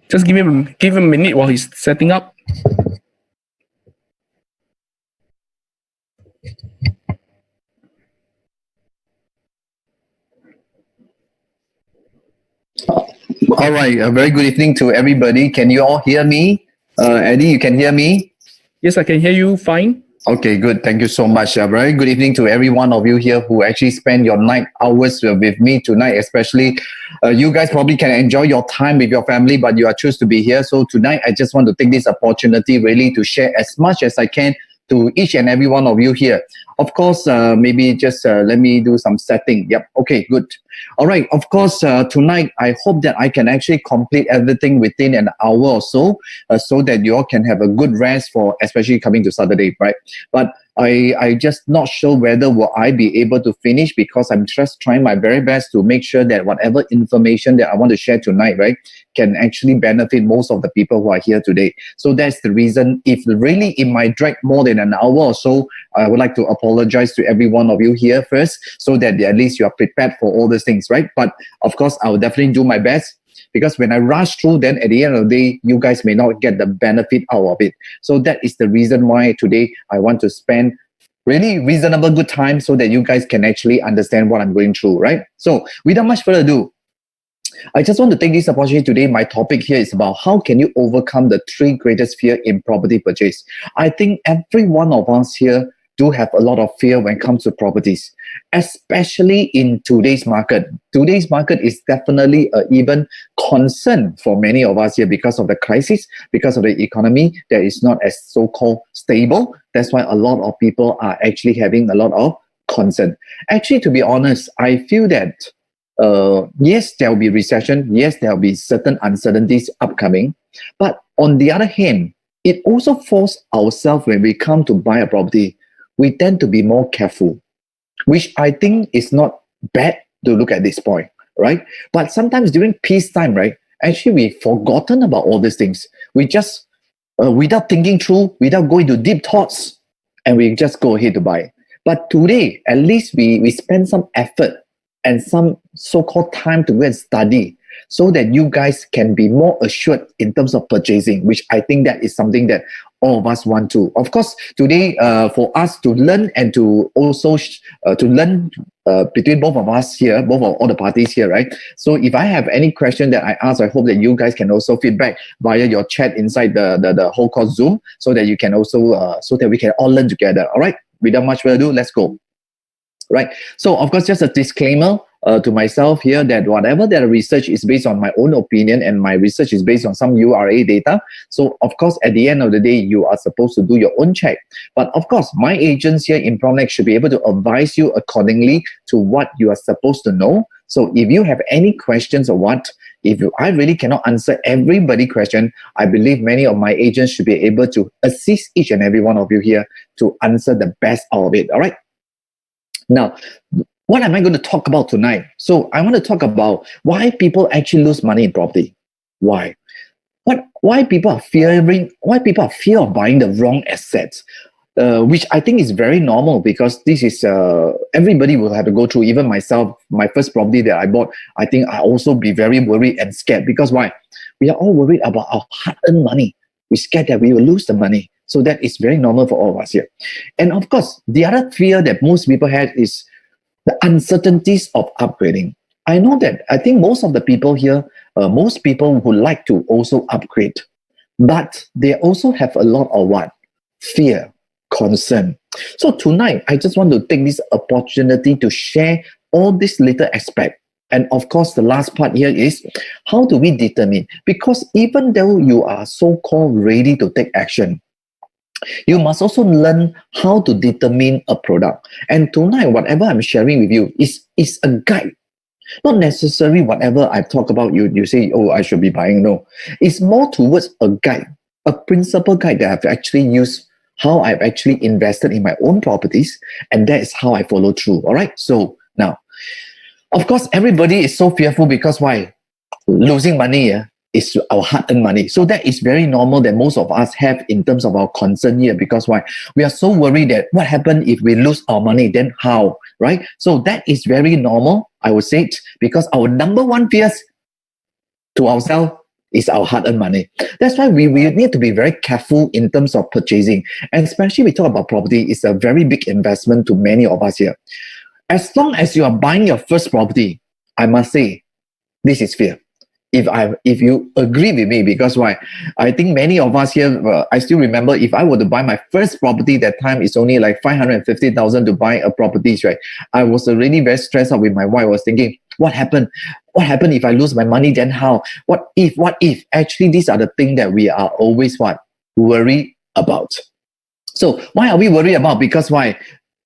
Just give him a minute while he's setting up. All right. A very good evening to everybody. Can you all hear me? Eddie, you can hear me? Yes, I can hear you fine. Okay, good. Thank you so much. A very good evening to every one of you here who actually spend your night hours with me tonight, especially you guys probably can enjoy your time with your family, but you are choose to be here. So tonight, I just want to take this opportunity really to share as much as I can to each and every one of you here. Of course, maybe just let me do some setting. Yep. Okay, good. All right. Of course, tonight, I hope that I can actually complete everything within an hour or so that you all can have a good rest for, especially coming to Saturday, right? But I just not sure whether will I be able to finish, because I'm just trying my very best to make sure that whatever information that I want to share tonight, right, can actually benefit most of the people who are here today. So that's the reason. If really it might drag more than an hour or so, I would like to apologize to every one of you here first, so that at least you are prepared for all these things, right? But of course, I will definitely do my best, because when I rush through, then at the end of the day, you guys may not get the benefit out of it. So that is the reason why today I want to spend really reasonable good time so that you guys can actually understand what I'm going through, right? So without much further ado, I just want to take this opportunity today. My topic here is about how can you overcome the 3 greatest fear in property purchase. I think every one of us here do have a lot of fear when it comes to properties, especially in today's market. Today's market is definitely an even concern for many of us here because of the crisis, because of the economy that is not as so-called stable. That's why a lot of people are actually having a lot of concern. Actually, to be honest, I feel that yes, there will be recession. Yes, there will be certain uncertainties upcoming. But on the other hand, it also forces ourselves when we come to buy a property, we tend to be more careful, which I think is not bad to look at this point, right? But sometimes during peacetime, right, actually we've forgotten about all these things. We just, without thinking through, without going to deep thoughts, and we just go ahead to buy. But today, at least we spend some effort and some so-called time to go and study, so that you guys can be more assured in terms of purchasing, which I think that is something that all of us want to. Of course, today, for us to learn and to also to learn between both of us here, both of all the parties here, right? So if I have any question that I ask, I hope that you guys can also feedback via your chat inside the whole course Zoom, so that you can also, so that we can all learn together. All right, without much further ado, let's go. Right. So, of course, just a disclaimer to myself here that whatever that research is based on my own opinion, and my research is based on some URA data. So, of course, at the end of the day, you are supposed to do your own check. But, of course, my agents here in PropNex should be able to advise you accordingly to what you are supposed to know. So, if you have any questions or what, I really cannot answer everybody's question, I believe many of my agents should be able to assist each and every one of you here to answer the best out of it. All right. Now, what am I going to talk about tonight? So I want to talk about why people actually lose money in property. Why? Why people are fearing? Why people are fear of buying the wrong assets? Which I think is very normal, because this is everybody will have to go through. Even myself, my first property that I bought, I think I also be very worried and scared, because why? We are all worried about our hard-earned money. We're scared that we will lose the money. So that is very normal for all of us here. And of course, the other fear that most people have is the uncertainties of upgrading. I know that I think most of the people here, most people would like to also upgrade, but they also have a lot of what? Fear, concern. So tonight, I just want to take this opportunity to share all these little aspects. And of course, the last part here is, how do we determine? Because even though you are so-called ready to take action, you must also learn how to determine a product. And tonight, whatever I'm sharing with you is a guide. Not necessarily whatever I talk about, you say, oh, I should be buying. No, it's more towards a guide, a principal guide that I've actually used, how I've actually invested in my own properties, and that is how I follow through. All right. So now, of course, everybody is so fearful, because why? Losing money is our hard-earned money. So that is very normal that most of us have in terms of our concern here, because why? We are so worried that what happens if we lose our money, then how, right? So that is very normal, I would say, because our number one fears to ourselves It's our hard-earned money. That's why we need to be very careful in terms of purchasing. And especially we talk about property, it's a very big investment to many of us here. As long as you are buying your first property, I must say, this is fear. If you agree with me, because why? I think many of us here, I still remember if I were to buy my first property, that time it's only like 550,000 to buy a property, right? I was already very stressed out with my wife. I was thinking, what happened? What happened if I lose my money? Then how? What if? Actually, these are the things that we are always worried about. So why are we worried about? Because why?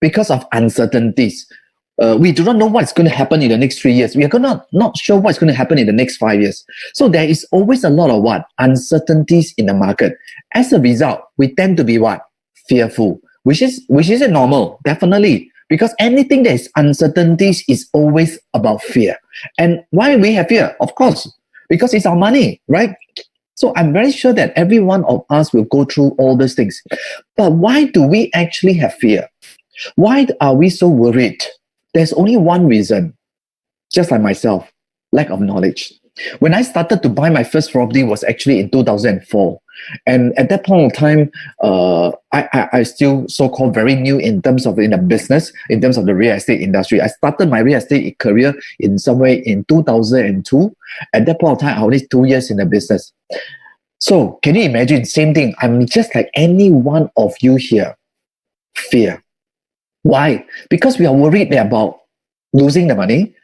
Because of uncertainties. We do not know what's going to happen in the next 3 years. We are not sure what's going to happen in the next 5 years. So there is always a lot of uncertainties in the market. As a result, we tend to be fearful, which isn't normal, definitely. Because anything that is uncertainties is always about fear. And why we have fear? Of course, because it's our money, right? So I'm very sure that every one of us will go through all those things. But why do we actually have fear? Why are we so worried? There's only one reason, just like myself, lack of knowledge. When I started to buy my first property was actually in 2004. And at that point of time, I still so-called very new in terms of in the business, in terms of the real estate industry. I started my real estate career in somewhere in 2002. At that point of time, I only 2 years in the business. So can you imagine, same thing, I'm just like any one of you here, fear. Why? Because we are worried about losing the money.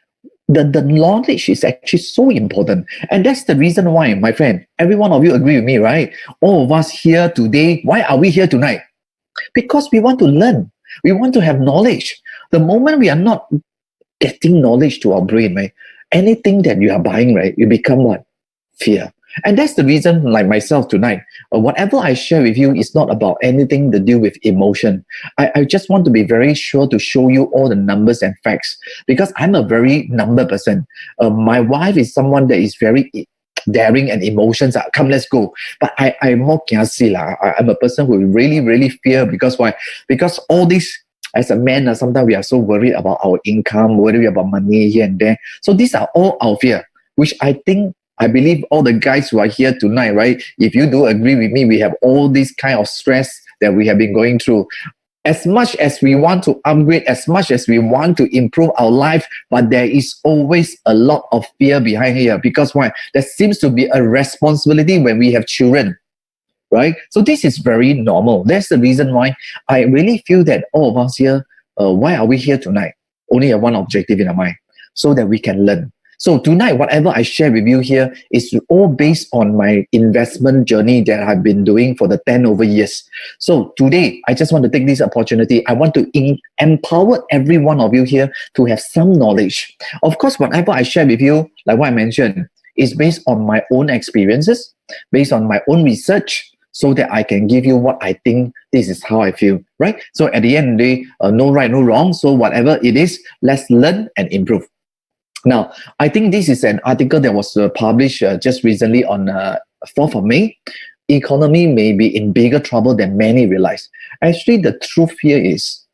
The knowledge is actually so important. And that's the reason why, my friend, every one of you agree with me, right? All of us here today, why are we here tonight? Because we want to learn. We want to have knowledge. The moment we are not getting knowledge to our brain, right? Anything that you are buying, right? You become what? Fear. And that's the reason, like myself tonight, whatever I share with you is not about anything to do with emotion. I just want to be very sure to show you all the numbers and facts, because I'm a very number person. My wife is someone that is very daring and emotions are, come, let's go. But I'm more kiasi lah. I'm a person who really, really fear. Because why? Because all this, as a man, sometimes we are so worried about our income, worried about money here and there. So these are all our fear, which I believe all the guys who are here tonight, right? If you do agree with me, we have all this kind of stress that we have been going through. As much as we want to upgrade, as much as we want to improve our life, but there is always a lot of fear behind here. Because why? There seems to be a responsibility when we have children, right? So this is very normal. That's the reason why I really feel that all of us here, why are we here tonight? Only have one objective in our mind, so that we can learn. So tonight, whatever I share with you here is all based on my investment journey that I've been doing for the 10 over years. So today, I just want to take this opportunity. I want to empower every one of you here to have some knowledge. Of course, whatever I share with you, like what I mentioned, is based on my own experiences, based on my own research, so that I can give you what I think this is how I feel, right? So at the end of the day, no right, no wrong. So whatever it is, let's learn and improve. Now, I think this is an article that was published just recently on 4th of May. Economy may be in bigger trouble than many realize. Actually, the truth here is,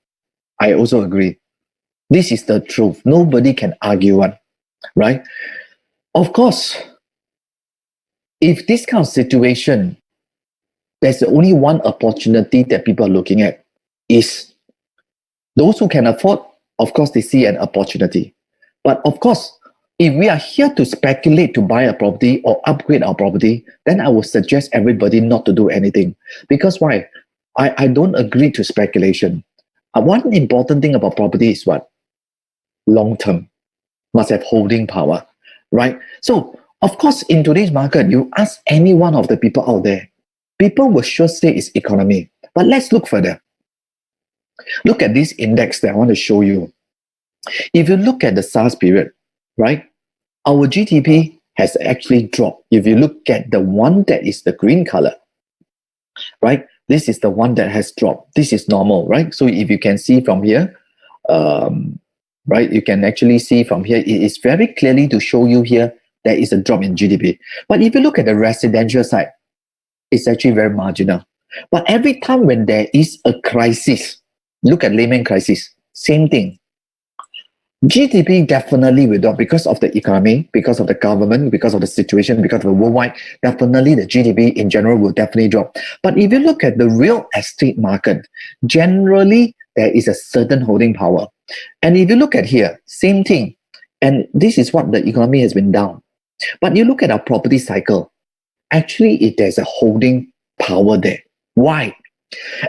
I also agree. This is the truth. Nobody can argue one, right? Of course, if this kind of situation, there's only one opportunity that people are looking at is those who can afford, of course, they see an opportunity. But of course, if we are here to speculate to buy a property or upgrade our property, then I would suggest everybody not to do anything. Because why? I don't agree to speculation. One important thing about property is what? Long term. Must have holding power, right? So, of course, in today's market, you ask any one of the people out there, people will sure say it's economy. But let's look further. Look at this index that I want to show you. If you look at the SARS period, right, our GDP has actually dropped. If you look at the one that is the green color, right, this is the one that has dropped. This is normal, right? So if you can see from here, right, you can actually see from here, it is very clearly to show you here there is a drop in GDP. But if you look at the residential side, it's actually very marginal. But every time when there is a crisis, look at Lehman crisis, same thing. GDP definitely will drop because of the economy, because of the government, because of the situation, because of the worldwide. Definitely, the GDP in general will definitely drop. But if you look at the real estate market, generally there is a certain holding power. And if you look at here, same thing. And this is what the economy has been down. But you look at our property cycle, actually, there's a holding power there. Why?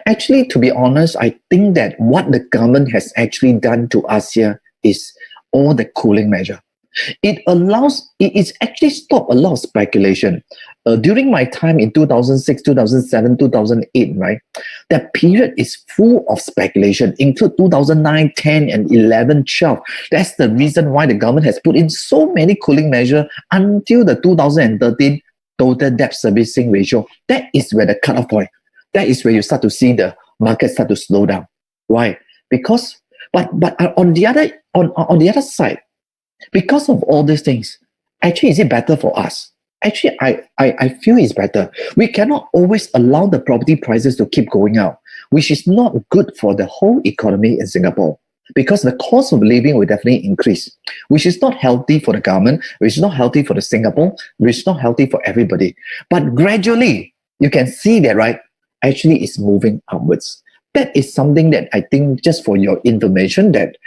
Actually, to be honest, I think that what the government has actually done to us here is all the cooling measure. It's actually stopped a lot of speculation. During my time in 2006, 2007, 2008, right, that period is full of speculation, include 2009, 10, and 11, 12. That's the reason why the government has put in so many cooling measures until the 2013 total debt servicing ratio. That is where the cutoff point. That is where you start to see the market start to slow down. Why? Because, but on the other side, because of all these things, actually, is it better for us? Actually, I feel it's better. We cannot always allow the property prices to keep going up, which is not good for the whole economy in Singapore, because the cost of living will definitely increase, which is not healthy for the government, which is not healthy for the Singapore, which is not healthy for everybody. But gradually, you can see that, right? Actually, it's moving upwards. That is something that I think, just for your information, that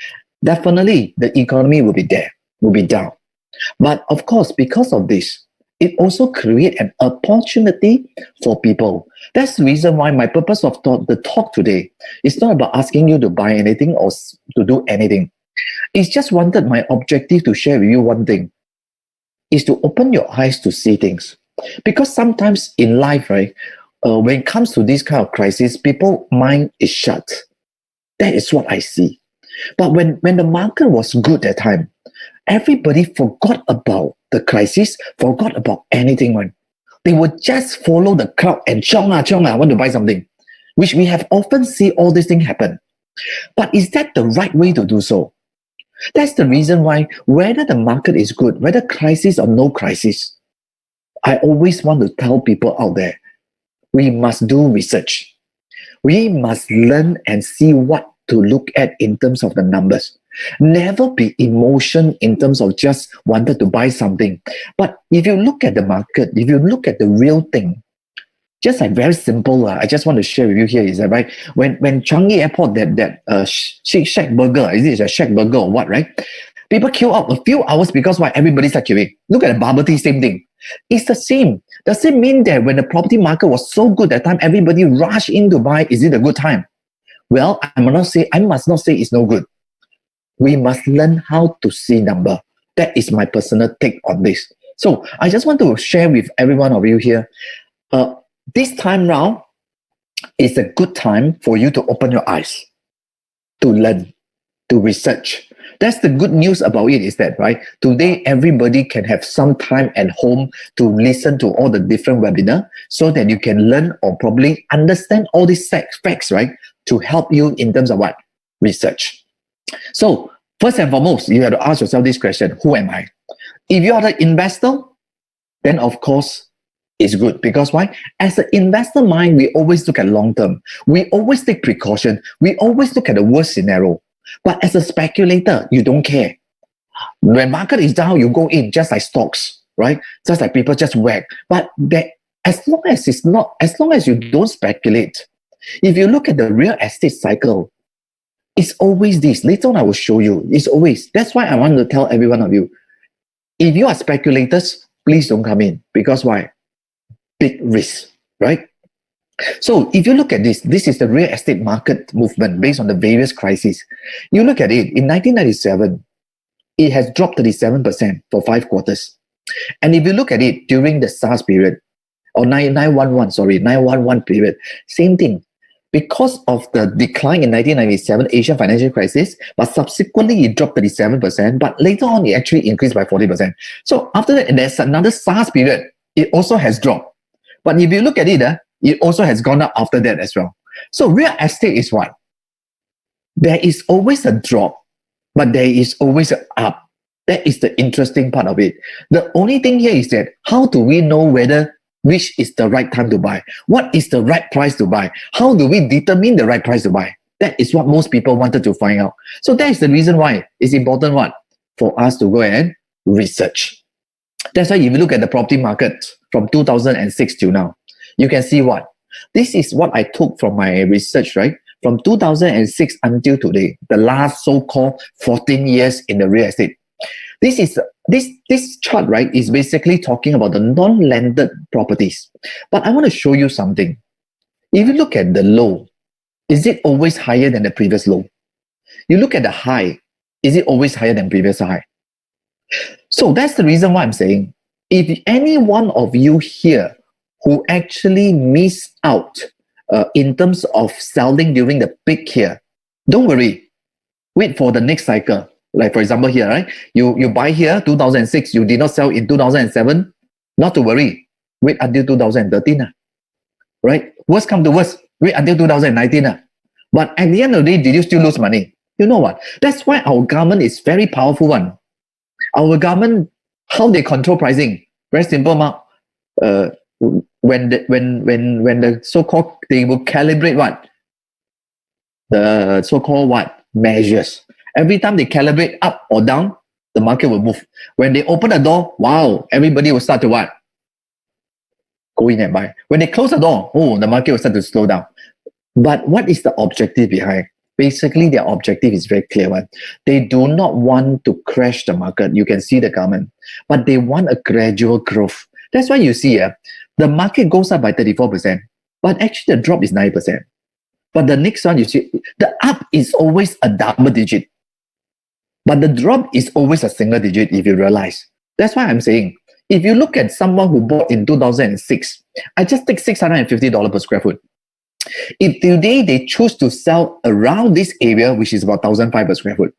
definitely the economy will be there, will be down. But of course, because of this, it also creates an opportunity for people. That's the reason why my purpose of the talk today is not about asking you to buy anything or to do anything. It's just wanted my objective to share with you one thing, is to open your eyes to see things. Because sometimes in life, right, when it comes to this kind of crisis, people's mind is shut. That is what I see. But when the market was good that time, everybody forgot about the crisis, forgot about anything. One. They would just follow the crowd and chong, I want to buy something, which we have often seen all these things happen. But is that the right way to do so? That's the reason why, whether the market is good, whether crisis or no crisis, I always want to tell people out there, we must do research. We must learn and see what to look at in terms of the numbers. Never be emotion in terms of just wanted to buy something. But if you look at the market, if you look at the real thing, just like very simple, I just want to share with you here is that, right, when Changi Airport, that Shack Burger, is it a Shack Burger or what, right? People queue up a few hours because why? Everybody's like queuing. Look at the bubble tea, same thing. It's the same. Does it mean that when the property market was so good that time, everybody rushed in to buy? Is it a good time? Well, I must not say it's no good. We must learn how to see number. That is my personal take on this. So I just want to share with every one of you here. This time round is a good time for you to open your eyes, to learn, to research. That's the good news about it, is that, right, today everybody can have some time at home to listen to all the different webinars so that you can learn or probably understand all these facts, right, to help you in terms of what? Research. So first and foremost, you have to ask yourself this question: who am I? If you are the investor, then of course it's good, because why? As an investor mind, we always look at long term. We always take precaution. We always look at the worst scenario. But as a speculator, you don't care. When market is down, you go in, just like stocks, right? Just like people just whack. But as long as you don't speculate, if you look at the real estate cycle, it's always this. Later on, I will show you. It's always. That's why I want to tell every one of you, if you are speculators, please don't come in. Because why? Big risk, right? So if you look at this is the real estate market movement based on the various crises. You look at it, in 1997, it has dropped 37% for 5 quarters. And if you look at it during the SARS period, or 911 period, same thing. Because of the decline in 1997 Asian financial crisis, but subsequently it dropped 37%, but later on it actually increased by 40%. So after that, there's another SARS period, it also has dropped. But if you look at it, it also has gone up after that as well. So real estate is what? There is always a drop, but there is always an up. That is the interesting part of it. The only thing here is that, how do we know which is the right time to buy? What is the right price to buy? How do we determine the right price to buy? That is what most people wanted to find out. So that is the reason why it's important what? For us to go and research. That's why if you look at the property market from 2006 till now, you can see what? This is what I took from my research, right? From 2006 until today, the last so-called 14 years in the real estate. This chart, right, is basically talking about the non-landed properties. But I want to show you something. If you look at the low, is it always higher than the previous low? You look at the high, is it always higher than previous high? So that's the reason why I'm saying, if any one of you here who actually miss out in terms of selling during the peak here, don't worry. Wait for the next cycle. Like for example here, right? You buy here 2006, you did not sell in 2007. Not to worry. Wait until 2013. Right? Worst come to worst. Wait until 2019. But at the end of the day, did you still lose money? You know what? That's why our government is very powerful one. Our government, how they control pricing? Very simple, ma. When the so-called, they will calibrate what? The so-called what? Measures. Every time they calibrate up or down, the market will move. When they open the door, wow, everybody will start to what? Go in and buy. When they close the door, oh, the market will start to slow down. But what is the objective behind? Basically, their objective is very clear one. They do not want to crash the market. You can see the government. But they want a gradual growth. That's why you see the market goes up by 34%. But actually the drop is 9%. But the next one, you see, the up is always a double digit. But the drop is always a single digit if you realize. That's why I'm saying, if you look at someone who bought in 2006, I just take $650 per square foot. If today they choose to sell around this area, which is about 1,500 per square foot,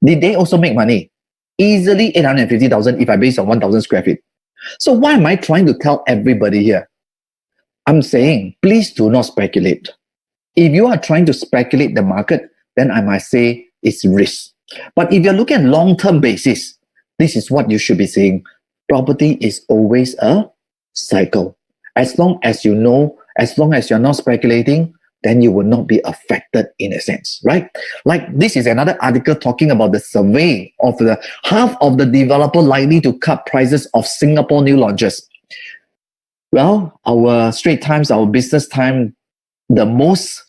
did they also make money? Easily 850,000 if I base on 1,000 square feet. So why am I trying to tell everybody here? I'm saying, please do not speculate. If you are trying to speculate the market, then I must say it's risk. But if you're looking at long-term basis, this is what you should be saying. Property is always a cycle. As long as you know, as long as you're not speculating, then you will not be affected in a sense, right? Like this is another article talking about the survey of the half of the developer likely to cut prices of Singapore new launches. Well, our Straits Times, our business time, the most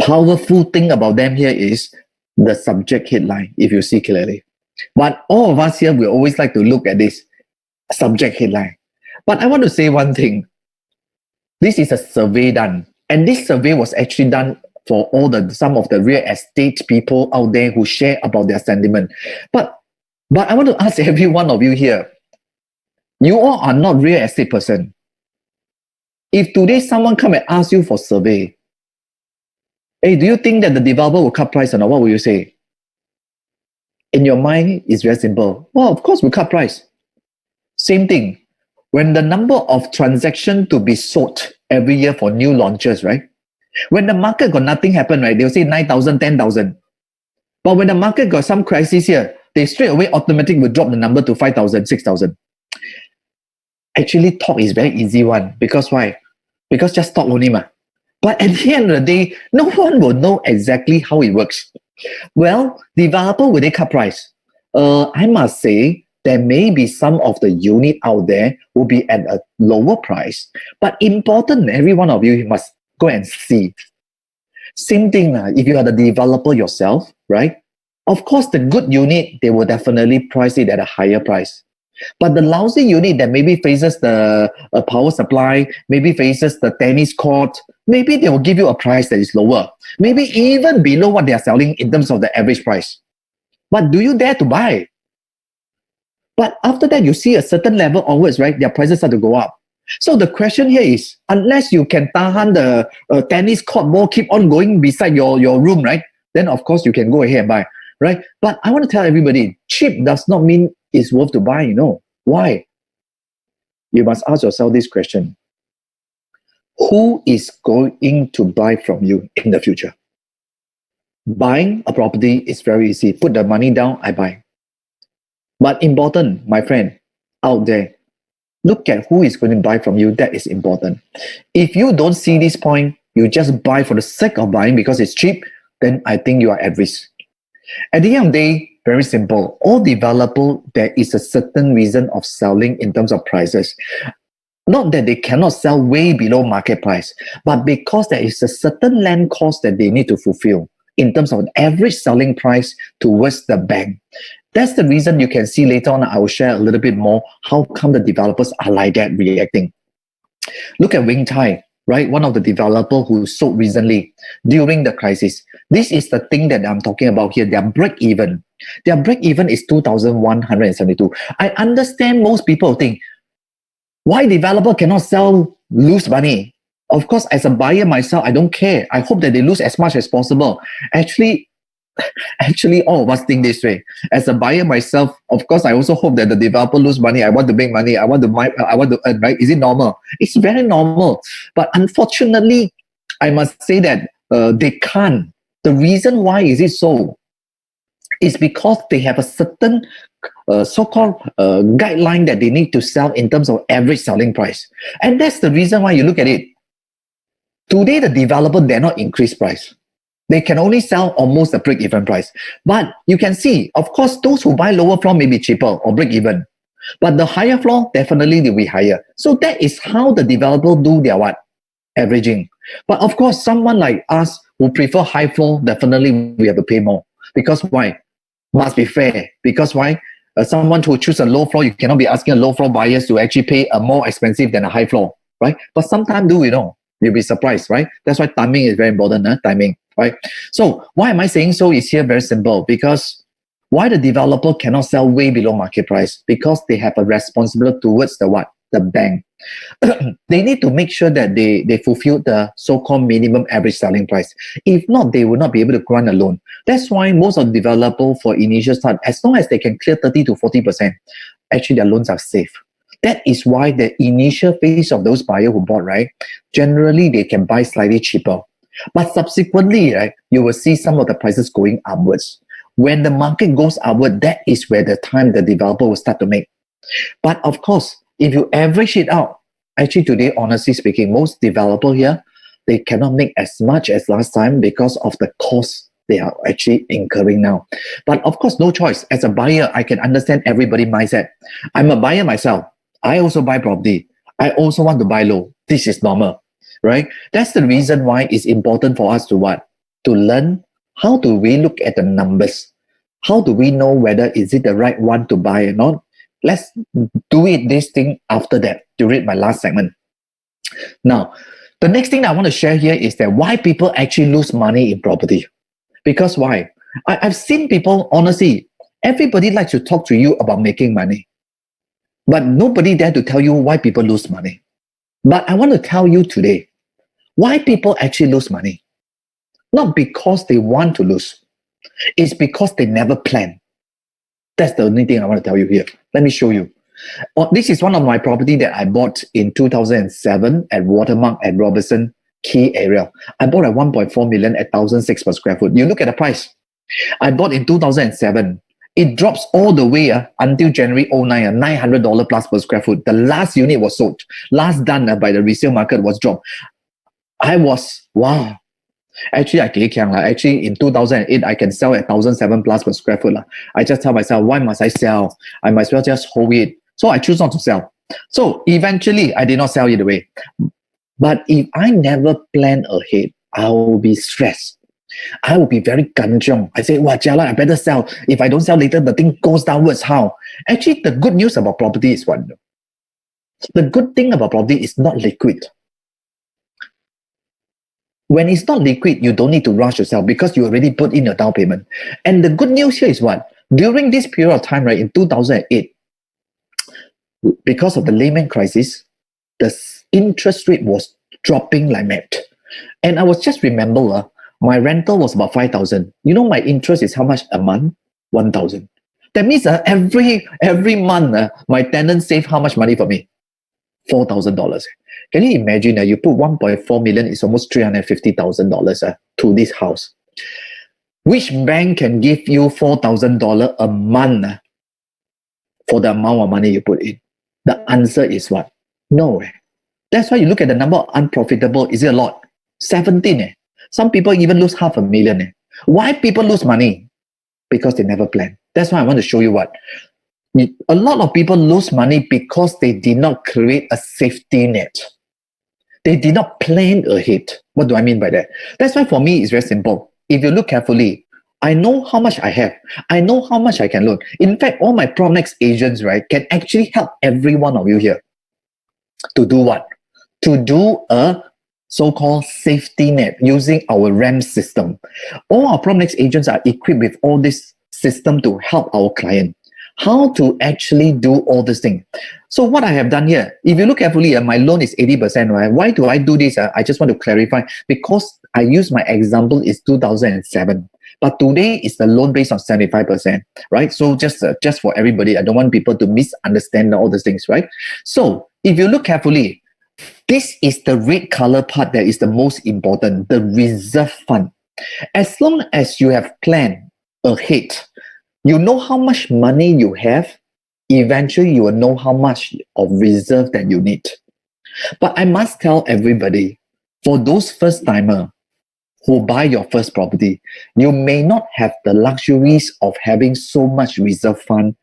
powerful thing about them here is the subject headline, if you see clearly. But all of us here, we always like to look at this subject headline. But I want to say one thing. This is a survey done. And this survey was actually done for some of the real estate people out there who share about their sentiment. But I want to ask every one of you here, you all are not real estate person. If today someone come and ask you for survey, hey, do you think that the developer will cut price or not? What will you say? In your mind, it's very simple. Well, of course, we cut price. Same thing. When the number of transactions to be sold every year for new launches, right? When the market got nothing happen, right? They'll say 9,000, 10,000. But when the market got some crisis here, they straight away automatically will drop the number to 5,000, 6,000. Actually, talk is very easy one. Because why? Because just talk only, ma. But at the end of the day, no one will know exactly how it works. Well, developer, will they cut price? I must say, there may be some of the unit out there will be at a lower price. But important, every one of you must go and see. Same thing, if you are the developer yourself, right? Of course, the good unit, they will definitely price it at a higher price. But the lousy unit that maybe faces the power supply, maybe faces the tennis court, maybe they will give you a price that is lower. Maybe even below what they are selling in terms of the average price. But do you dare to buy? But after that, you see a certain level onwards, right? Their prices start to go up. So the question here is, unless you can tahan the tennis court ball keep on going beside your room, right? Then of course you can go ahead and buy, right? But I want to tell everybody, cheap does not mean it's worth to buy, you know. Why? You must ask yourself this question. Who is going to buy from you in the future? Buying a property is very easy. Put the money down, I buy. But important, my friend, out there, look at who is going to buy from you. That is important. If you don't see this point, you just buy for the sake of buying because it's cheap, then I think you are at risk. At the end of the day, very simple. All developer, there is a certain reason of selling in terms of prices. Not that they cannot sell way below market price, but because there is a certain land cost that they need to fulfill in terms of an average selling price towards the bank. That's the reason you can see later on, I will share a little bit more how come the developers are like that reacting. Look at Wing Tai, right? One of the developers who sold recently during the crisis. This is the thing that I'm talking about here. Their break even. Their break even is 2,172. I understand most people think, why developer cannot sell, lose money? Of course, as a buyer myself, I don't care. I hope that they lose as much as possible. Actually, all of us think this way. As a buyer myself, of course, I also hope that the developer lose money. I want to make money. I want to buy. I want to earn. Right? Is it normal? It's very normal. But unfortunately, I must say that they can't. The reason why is it so? Is because they have a certain so-called guideline that they need to sell in terms of average selling price, and that's the reason why you look at it. Today, the developer dare not increase price. They can only sell almost the break-even price. But you can see, of course, those who buy lower floor may be cheaper or break-even. But the higher floor, definitely they'll be higher. So that is how the developer do their what? Averaging. But of course, someone like us who prefer high floor, definitely we have to pay more. Because why? Must be fair. Because why? Someone who choose a low floor, you cannot be asking a low floor buyers to actually pay a more expensive than a high floor, right? But sometimes you'll be surprised, right? That's why timing is very important, timing, right? So why am I saying so is here very simple. Because why the developer cannot sell way below market price? Because they have a responsibility towards the what? The bank. They need to make sure that they fulfill the so-called minimum average selling price. If not, they will not be able to grant a loan. That's why most of the developers for initial start, as long as they can clear 30 to 40%, actually their loans are safe. That is why the initial phase of those buyers who bought, right, generally they can buy slightly cheaper. But subsequently, right, you will see some of the prices going upwards. When the market goes upward, that is where the time the developer will start to make. But of course, if you average it out, actually today, honestly speaking, most developers here, they cannot make as much as last time because of the cost they are actually incurring now. But of course, no choice. As a buyer, I can understand everybody's mindset. I'm a buyer myself. I also buy property. I also want to buy low. This is normal, right? That's the reason why it's important for us to what? To learn how do we look at the numbers. How do we know whether is it the right one to buy or not? Let's do this thing after that during my last segment. Now, the next thing that I want to share here is that why people actually lose money in property. Because why? I've seen people, honestly, everybody likes to talk to you about making money. But nobody dare to tell you why people lose money. But I want to tell you today, why people actually lose money. Not because they want to lose. It's because they never plan. That's the only thing I want to tell you here. Let me show you. This is one of my property that I bought in 2007 at Watermark at Robertson Key area. I bought at 1.4 million at 1,006 per square foot. You look at the price. I bought in 2007. It drops all the way until January 09, $900 plus per square foot. The last unit was sold. Last done by the resale market was dropped. I was, wow. Actually, Actually, in 2008, I can sell at 1,007 plus per square foot. I just tell myself, why must I sell? I might as well just hold it. So I choose not to sell. So eventually, I did not sell it away. But if I never plan ahead, I will be stressed. I will be very kanchiong. I say, wow, Jala, I better sell. If I don't sell later, the thing goes downwards. How? Actually, the good news about property is what? The good thing about property is not liquid. When it's not liquid, you don't need to rush yourself because you already put in your down payment. And the good news here is what? During this period of time, right, in 2008, because of the Lehman crisis, the interest rate was dropping like mad. And I was just remember, my rental was about 5,000. You know, my interest is how much a month? 1,000. That means every month, my tenant save how much money for me? $4,000. Can you imagine that you put 1.4 million, it's almost $350,000 to this house. Which bank can give you $4,000 a month for the amount of money you put in? The answer is what? No. That's why you look at the number of unprofitable. Is it a lot? 17 eh. Some people even lose $500,000 eh. Why people lose money? Because they never plan. That's why I want to show you what. A lot of people lose money because they did not create a safety net. They did not plan ahead. What do I mean by that? That's why for me, it's very simple. If you look carefully, I know how much I have. I know how much I can loan. In fact, all my PropNex agents, right, can actually help every one of you here to do what? To do a so-called safety net using our RAM system. All our PropNex agents are equipped with all this system to help our client. How to actually do all this thing. So what I have done here, if you look carefully, my loan is 80%, right? Why do I do this? I just want to clarify, because I use my example is 2007. But today is the loan based on 75%, right? So just for everybody, I don't want people to misunderstand all these things, right? So if you look carefully, this is the red color part that is the most important, the reserve fund. As long as you have planned ahead, you know how much money you have, eventually you will know how much of reserve that you need. But I must tell everybody, for those first-timers who buy your first property, you may not have the luxuries of having so much reserve fund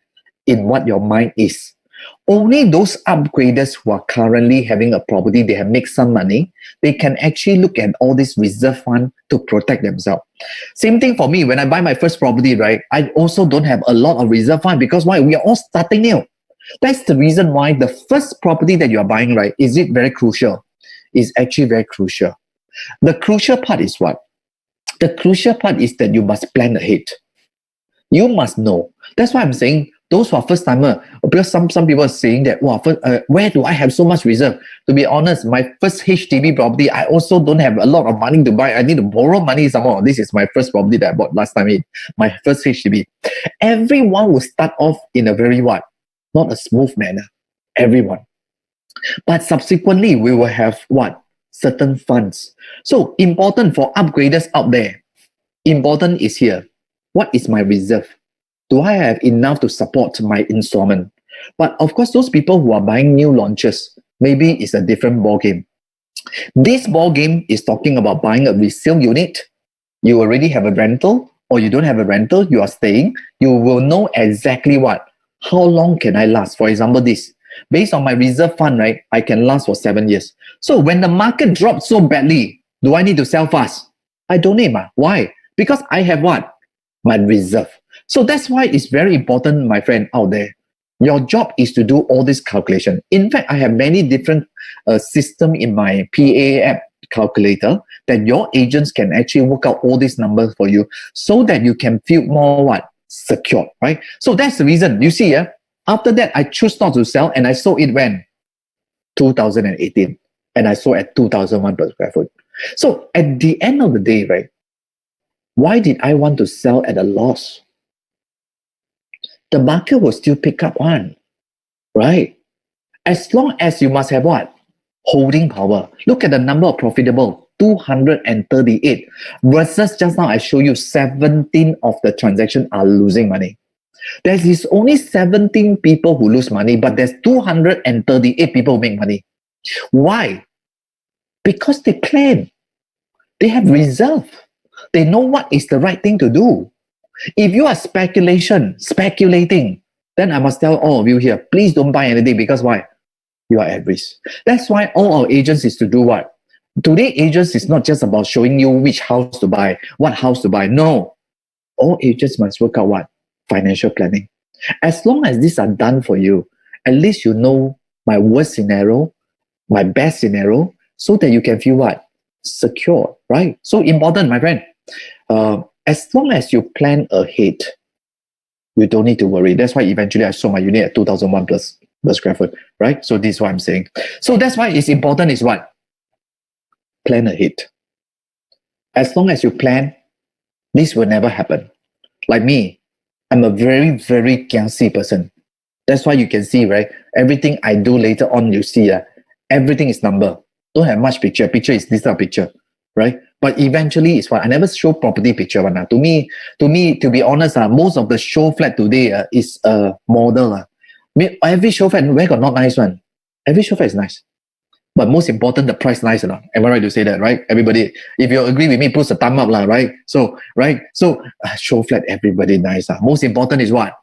in what your mind is. Only those upgraders who are currently having a property, they have made some money, they can actually look at all this reserve fund to protect themselves. Same thing for me. When I buy my first property, right, I also don't have a lot of reserve fund, because why? We are all starting new. That's the reason why the first property that you are buying, right, is it very crucial? It's actually very crucial. The crucial part is what? The crucial part is that you must plan ahead. You must know. That's why I'm saying those who are first timer, because some people are saying that, wow, where do I have so much reserve? To be honest, my first HDB property, I also don't have a lot of money to buy. I need to borrow money some more. This is my first property that I bought last time in my first HDB. Everyone will start off in a very what? Not a smooth manner. Everyone. But subsequently, we will have what? Certain funds. So important for upgraders out there. Important is here. What is my reserve? Do I have enough to support my installment? But of course, those people who are buying new launches, maybe it's a different ballgame. This ballgame is talking about buying a resale unit. You already have a rental, or you don't have a rental, you are staying. You will know exactly what? How long can I last? For example, this. Based on my reserve fund, right, I can last for 7 years. So when the market drops so badly, do I need to sell fast? I don't need. Why? Because I have what? My reserve. So that's why it's very important, my friend out there. Your job is to do all this calculation. In fact, I have many different systems in my PA app calculator that your agents can actually work out all these numbers for you, so that you can feel more what? Secure, right? So that's the reason. You see, after that, I choose not to sell, and I sold it when? 2018. And I sold at 2001 per square foot. So at the end of the day, right, why did I want to sell at a loss? The market will still pick up on, right? As long as you must have what? Holding power. Look at the number of profitable, 238, versus just now I show you 17 of the transactions are losing money. There is only 17 people who lose money, but there's 238 people who make money. Why? Because they plan. They have reserve. They know what is the right thing to do. If you are speculating, then I must tell all of you here, please don't buy anything, because why? You are at risk. That's why all our agents is to do what? Today, agents is not just about showing you which house to buy, what house to buy. No. All agents must work out what? Financial planning. As long as these are done for you, at least you know my worst scenario, my best scenario, so that you can feel what? Secure, right? So important, my friend. As long as you plan ahead, you don't need to worry. That's why eventually I sold my unit at 2001 plus per square foot, right? So this is what I'm saying. So that's why it's important is what? Plan ahead. As long as you plan, this will never happen. Like me, I'm a very, very gassy person. That's why you can see, right? Everything I do later on, you see, everything is number. Don't have much picture. Picture is this picture, right? But eventually, it's what I never show property picture. To me, to be honest, most of the show flat today is a model. Every show flat, where got not nice one? Every show flat is nice. But most important, the price nice enough. Am I right to say that, right? Everybody, if you agree with me, put a thumb up, right? So, right? So, show flat, everybody nice. Most important is what?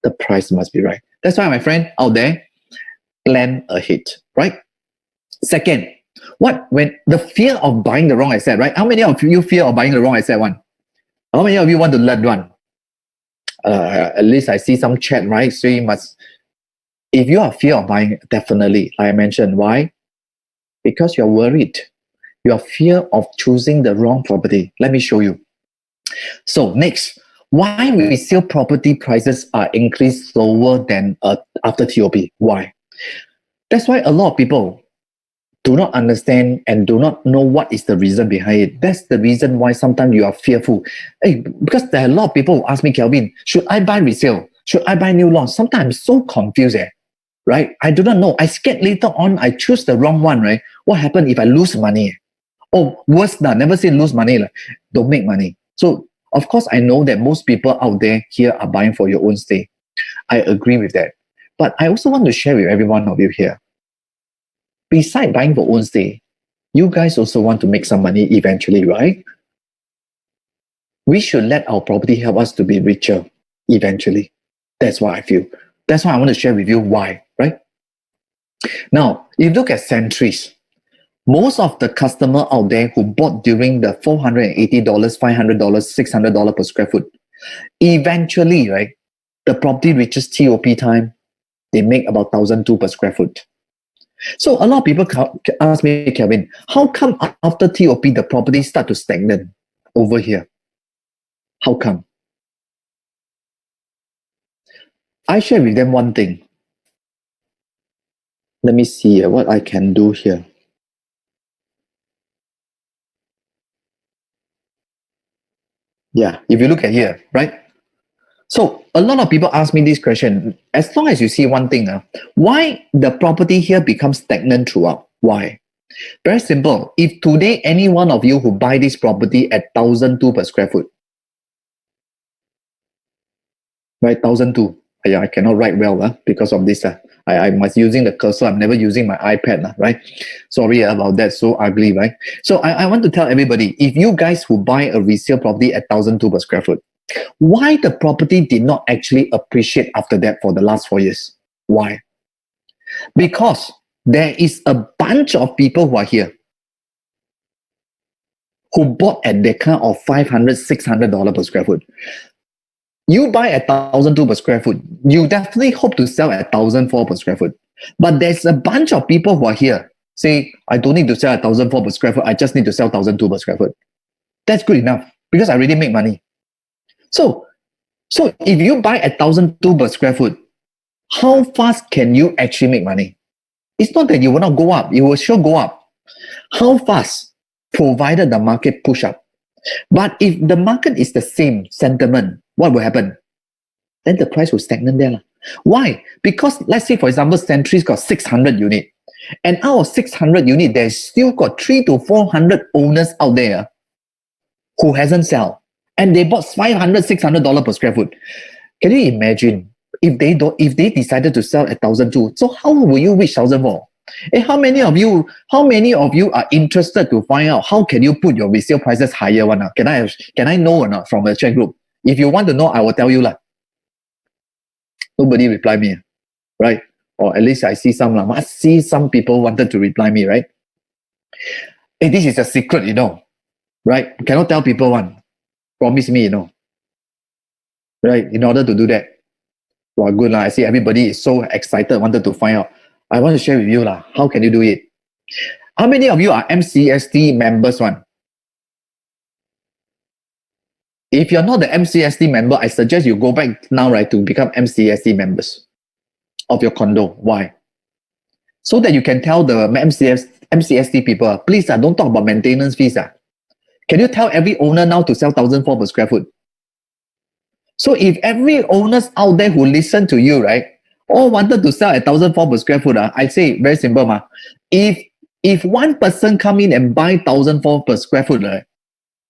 The price must be right. That's why, my friend out there, plan ahead, right? Second, when the fear of buying the wrong asset, right? How many of you fear of buying the wrong asset one? How many of you want to learn one? At least I see some chat, right? So you must, if you are fear of buying, definitely, like I mentioned, why? Because you're worried. You are fear of choosing the wrong property. Let me show you. So next, why resale property prices are increased slower than after TOP? Why? That's why a lot of people do not understand and do not know what is the reason behind it. That's the reason why sometimes you are fearful. Hey, because there are a lot of people who ask me, Kelvin, should I buy resale? Should I buy new launch? Sometimes I'm so confused, right? I do not know. I scared later on I choose the wrong one, right? What happens if I lose money? Oh, worse than never say lose money, don't make money. So of course I know that most people out there here are buying for your own stay. I agree with that. But I also want to share with every one of you here. Besides buying for own stay, you guys also want to make some money eventually, right? We should let our property help us to be richer eventually. That's what I feel. That's why I want to share with you why, right? Now, if you look at centuries, most of the customer out there who bought during the $480, $500, $600 per square foot, eventually, right, the property reaches TOP time, they make about $1,200 per square foot. So a lot of people ask me, Kelvin, how come after TOP the property start to stagnate over here? How come? I share with them one thing. Let me see what I can do here. Yeah, if you look at here, right? So a lot of people ask me this question. As long as you see one thing, why the property here becomes stagnant throughout? Why? Very simple. If today any one of you who buy this property at $1,200 per square foot, right? $1,200. Yeah, I cannot write well because of this. I must using the cursor. I'm never using my iPad, right? Sorry about that. So ugly, right? So I want to tell everybody, if you guys who buy a resale property at $1,200 per square foot, why the property did not actually appreciate after that for the last 4 years? Why? Because there is a bunch of people who are here who bought at the kind of $500, $600 per square foot. You buy at $1,200 per square foot, you definitely hope to sell at $1,400 per square foot. But there's a bunch of people who are here say, I don't need to sell at $1,400 per square foot, I just need to sell $1,200 per square foot. That's good enough because I already make money. So if you buy at $1,200 per square foot, how fast can you actually make money? It's not that you will not go up, it will sure go up. How fast? Provided the market push up. But if the market is the same sentiment, what will happen? Then the price will stagnate there. Why? Because let's say, for example, Century's got 600 units. And out of 600 units, there's still got 300 to 400 owners out there who hasn't sold. And they bought $500, $600 per square foot. Can you imagine if they decided to sell at $1,200? So how will you reach $1,400? How many of you are interested to find out how can you put your resale prices higher one? Can I know or not from the chat group? If you want to know, I will tell you lah. Nobody reply me, right? Or at least I see some. I see some people wanted to reply me, right? Hey, this is a secret, right? Cannot tell people one. Promise me, right? In order to do that. Well, good lah. I see everybody is so excited, wanted to find out. I want to share with you lah. How can you do it? How many of you are MCST members one? If you're not the MCST member, I suggest you go back now, right, to become MCST members of your condo. Why? So that you can tell the MCST people, please don't talk about maintenance fees. Can you tell every owner now to sell $1,400 per square foot? So if every owners out there who listen to you, right, all wanted to sell at $1,400 per square foot, I say very simple, if one person come in and buy $1,400 per square foot, right,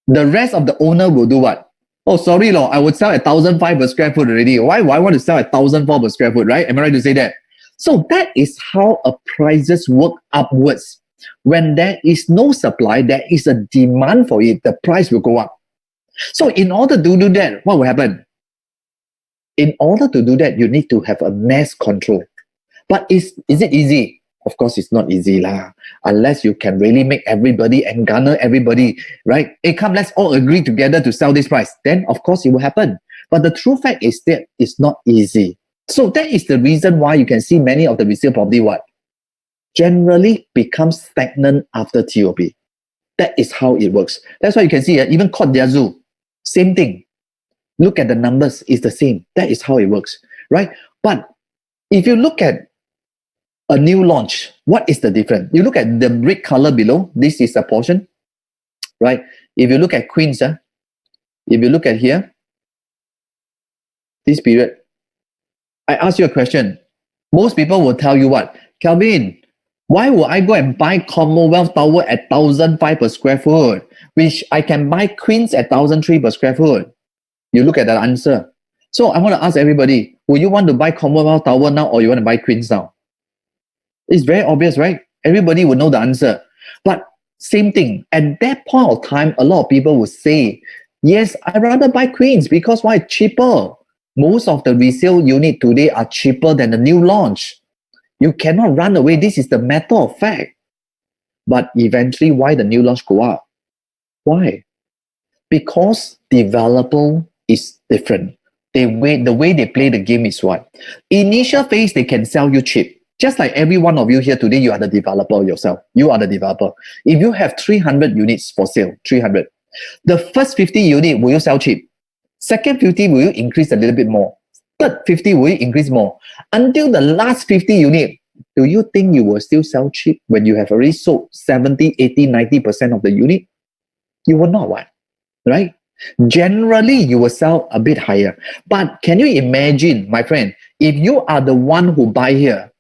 the rest of the owner will do what? Oh, sorry, I would sell at $1,500 per square foot already. Why I want to sell at $1,400 per square foot, right? Am I right to say that? So that is how prices work upwards. When there is no supply, there is a demand for it, the price will go up. So in order to do that, what will happen? In order to do that, you need to have a mass control. But is it easy? Of course, it's not easy lah. Unless you can really make everybody and garner everybody, right? Hey, come, let's all agree together to sell this price. Then, of course, it will happen. But the true fact is that it's not easy. So that is the reason why you can see many of the resale property generally becomes stagnant after TOP. That is how it works. That's why you can see even Court d'Azur, same thing. Look at the numbers, it's the same. That is how it works, right? But if you look at a new launch, what is the difference? You look at the red color below, this is a portion, right? If you look at Queens, if you look at here, this period, I ask you a question. Most people will tell you what? Kelvin, why would I go and buy Commonwealth Tower at 1,005 per square foot, which I can buy Queens at 1,003 per square foot? You look at that answer. So I want to ask everybody, would you want to buy Commonwealth Tower now or you want to buy Queens now? It's very obvious, right? Everybody would know the answer. But same thing, at that point of time, a lot of people would say, yes, I'd rather buy Queens because why? Cheaper. Most of the resale unit today are cheaper than the new launch. You cannot run away. This is the matter of fact. But eventually, why the new launch go up? Why? Because developer is different. The way they play the game is what? Initial phase, they can sell you cheap. Just like every one of you here today, you are the developer yourself. You are the developer. If you have 300 units for sale, 300, the first 50 unit, will you sell cheap? Second 50, will you increase a little bit more? Third 50, will you increase more? Until the last 50 unit, do you think you will still sell cheap when you have already sold 70, 80, 90% of the unit? You will not, what? Right? Generally, you will sell a bit higher. But can you imagine, my friend, if you are the one who buy here,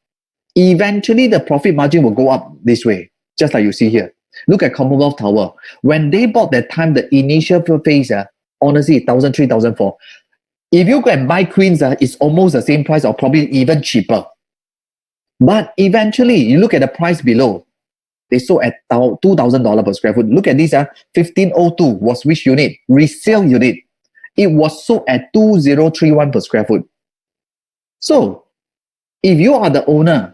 eventually the profit margin will go up this way, just like you see here. Look at Commonwealth Tower. When they bought that time, the initial phase, honestly, 1,003, 1,004. If you go and buy Queens, it's almost the same price or probably even cheaper. But eventually, you look at the price below. They sold at $2,000 per square foot. Look at this, 1502 was which unit? Resale unit. It was sold at 2,031 per square foot. So, if you are the owner,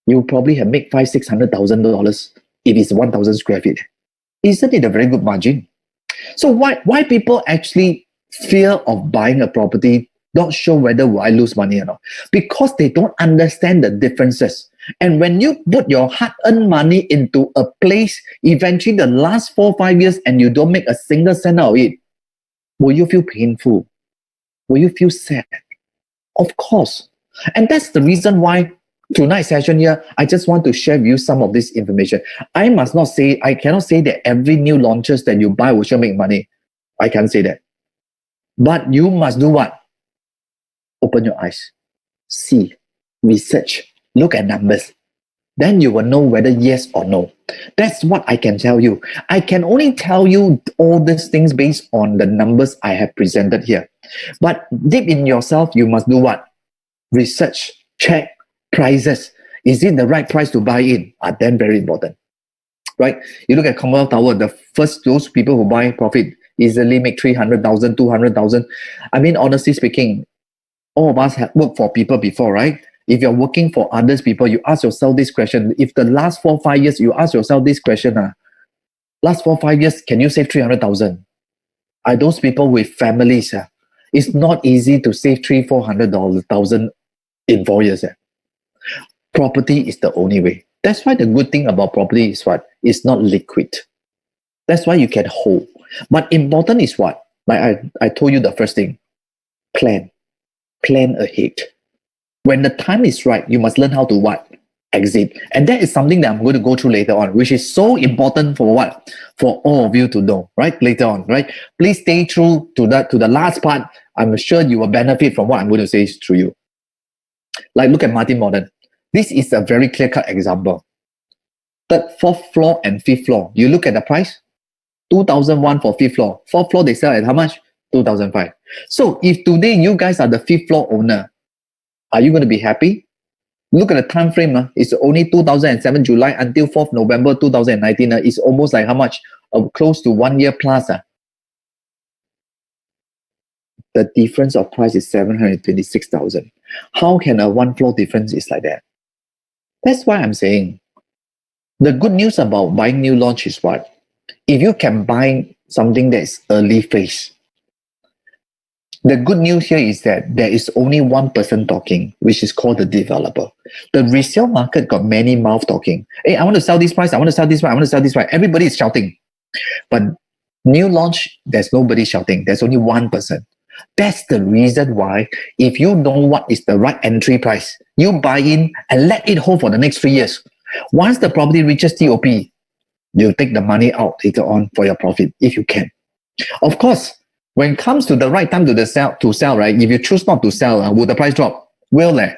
you probably have made $500,000-$600,000 if it's 1,000 square feet. Isn't it a very good margin? So why people actually fear of buying a property, not sure whether will I lose money or not? Because they don't understand the differences. And when you put your hard-earned money into a place, eventually the last 4 or 5 years and you don't make a single cent out of it, will you feel painful? Will you feel sad? Of course. And that's the reason why tonight's session here, I just want to share with you some of this information. I cannot say that every new launches that you buy will sure make money. I can't say that. But you must do what? Open your eyes. See, research, look at numbers. Then you will know whether yes or no. That's what I can tell you. I can only tell you all these things based on the numbers I have presented here. But deep in yourself, you must do what? Research, check prices. Is it the right price to buy in? Then very important, right? You look at Commonwealth Tower, those people who buy profit easily make 300,000, 200,000. I mean, honestly speaking, all of us have worked for people before, right? If you're working for others people, you ask yourself this question. If the last 4 or 5 years, you ask yourself this question, last 4 or 5 years, can you save 300,000? Are those people with families? It's not easy to save 300,000-400,000 in 4 years. Property is the only way. That's why the good thing about property is what? It's not liquid. That's why you can hold. But important is what? Like I told you the first thing. Plan. Plan ahead. When the time is right, you must learn how to what? Exit. And that is something that I'm going to go through later on, which is so important for what? For all of you to know, right? Later on, right? Please stay true to the last part. I'm sure you will benefit from what I'm going to say to you. Like look at Martin Modern. This is a very clear-cut example. Third, fourth floor and fifth floor. You look at the price, 2,001 for fifth floor. Fourth floor, they sell at how much? 2,005. So if today you guys are the fifth floor owner, are you going to be happy? Look at the time frame. It's only 2007 July until 4th November 2019. It's almost like how much? Close to 1 year plus. The difference of price is 726,000. How can a one floor difference is like that? That's why I'm saying the good news about buying new launch is what? If you can buy something that is early phase, the good news here is that there is only one person talking, which is called the developer. The resale market got many mouth talking. Hey, I want to sell this price. I want to sell this price. I want to sell this price. Everybody is shouting. But new launch, there's nobody shouting. There's only one person. That's the reason why, if you know what is the right entry price, you buy in and let it hold for the next 3 years. Once the property reaches TOP, you take the money out later on for your profit, if you can. Of course, when it comes to the right time to sell, right? If you choose not to sell, will the price drop? Will it?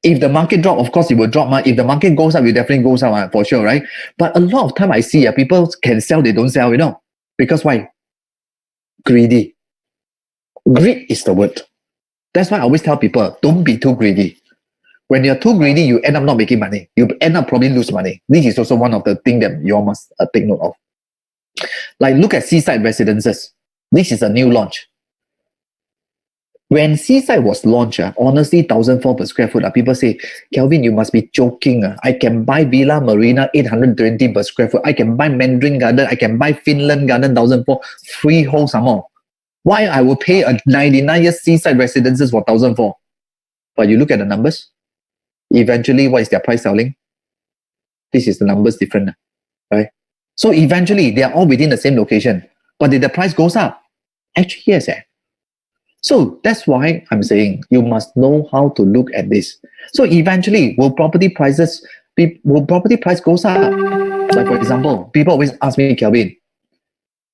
If the market drop, of course it will drop. If the market goes up, it definitely goes up for sure, right? But a lot of time I see people can sell, they don't sell, because why? Greedy. Greed is the word. That's why I always tell people, don't be too greedy. When you're too greedy, you end up not making money. You end up probably lose money. This is also one of the things that you all must take note of. Like, look at seaside residences. This is a new launch. When seaside was launched, honestly, 1,004 per square foot, people say, Kelvin, you must be joking. I can buy Villa Marina 820 per square foot. I can buy Mandarin Garden. I can buy Finland Garden 1,004 freehold some more. Why I will pay a 99 year seaside residences for 1,004? But you look at the numbers. Eventually, what is their price selling? This is the numbers different, right? So eventually, they are all within the same location. But did the price goes up? Actually, yes. So that's why I'm saying you must know how to look at this. So eventually, will property price goes up? Like, for example, people always ask me, Kelvin,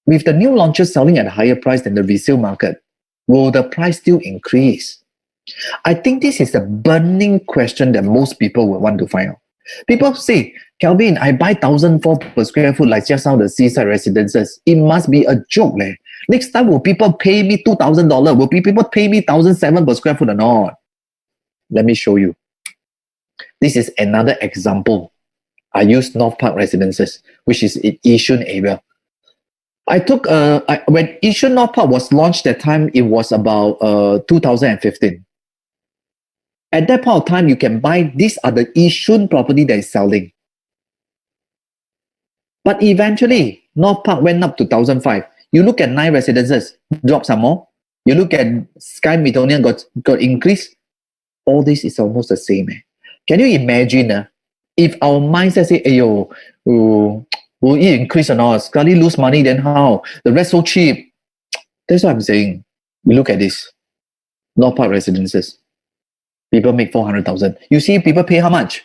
with the new launches selling at a higher price than the resale market, will the price still increase? I think this is a burning question that most people will want to find out. People say, Kelvin, I buy 1,004 per square foot like just now the seaside residences. It must be a joke. Next time, will people pay me $2,000? Will people pay me 1,007 per square foot or not? Let me show you. This is another example. I use North Park Residences, which is in Yishun area. I took, when Yishun North Park was launched that time, it was about 2015. At that point of time, you can buy, these are the Yishun property that is selling. But eventually, North Park went up to 1,005. You look at 9 residences, drop some more. You look at Sky Millennium got increased. All this is almost the same. Can you imagine if our mindset say, ayo, will it increase or not? Scarly lose money, then how? The rest so cheap. That's what I'm saying. Look at this. North Park residences. People make 400,000. You see, people pay how much?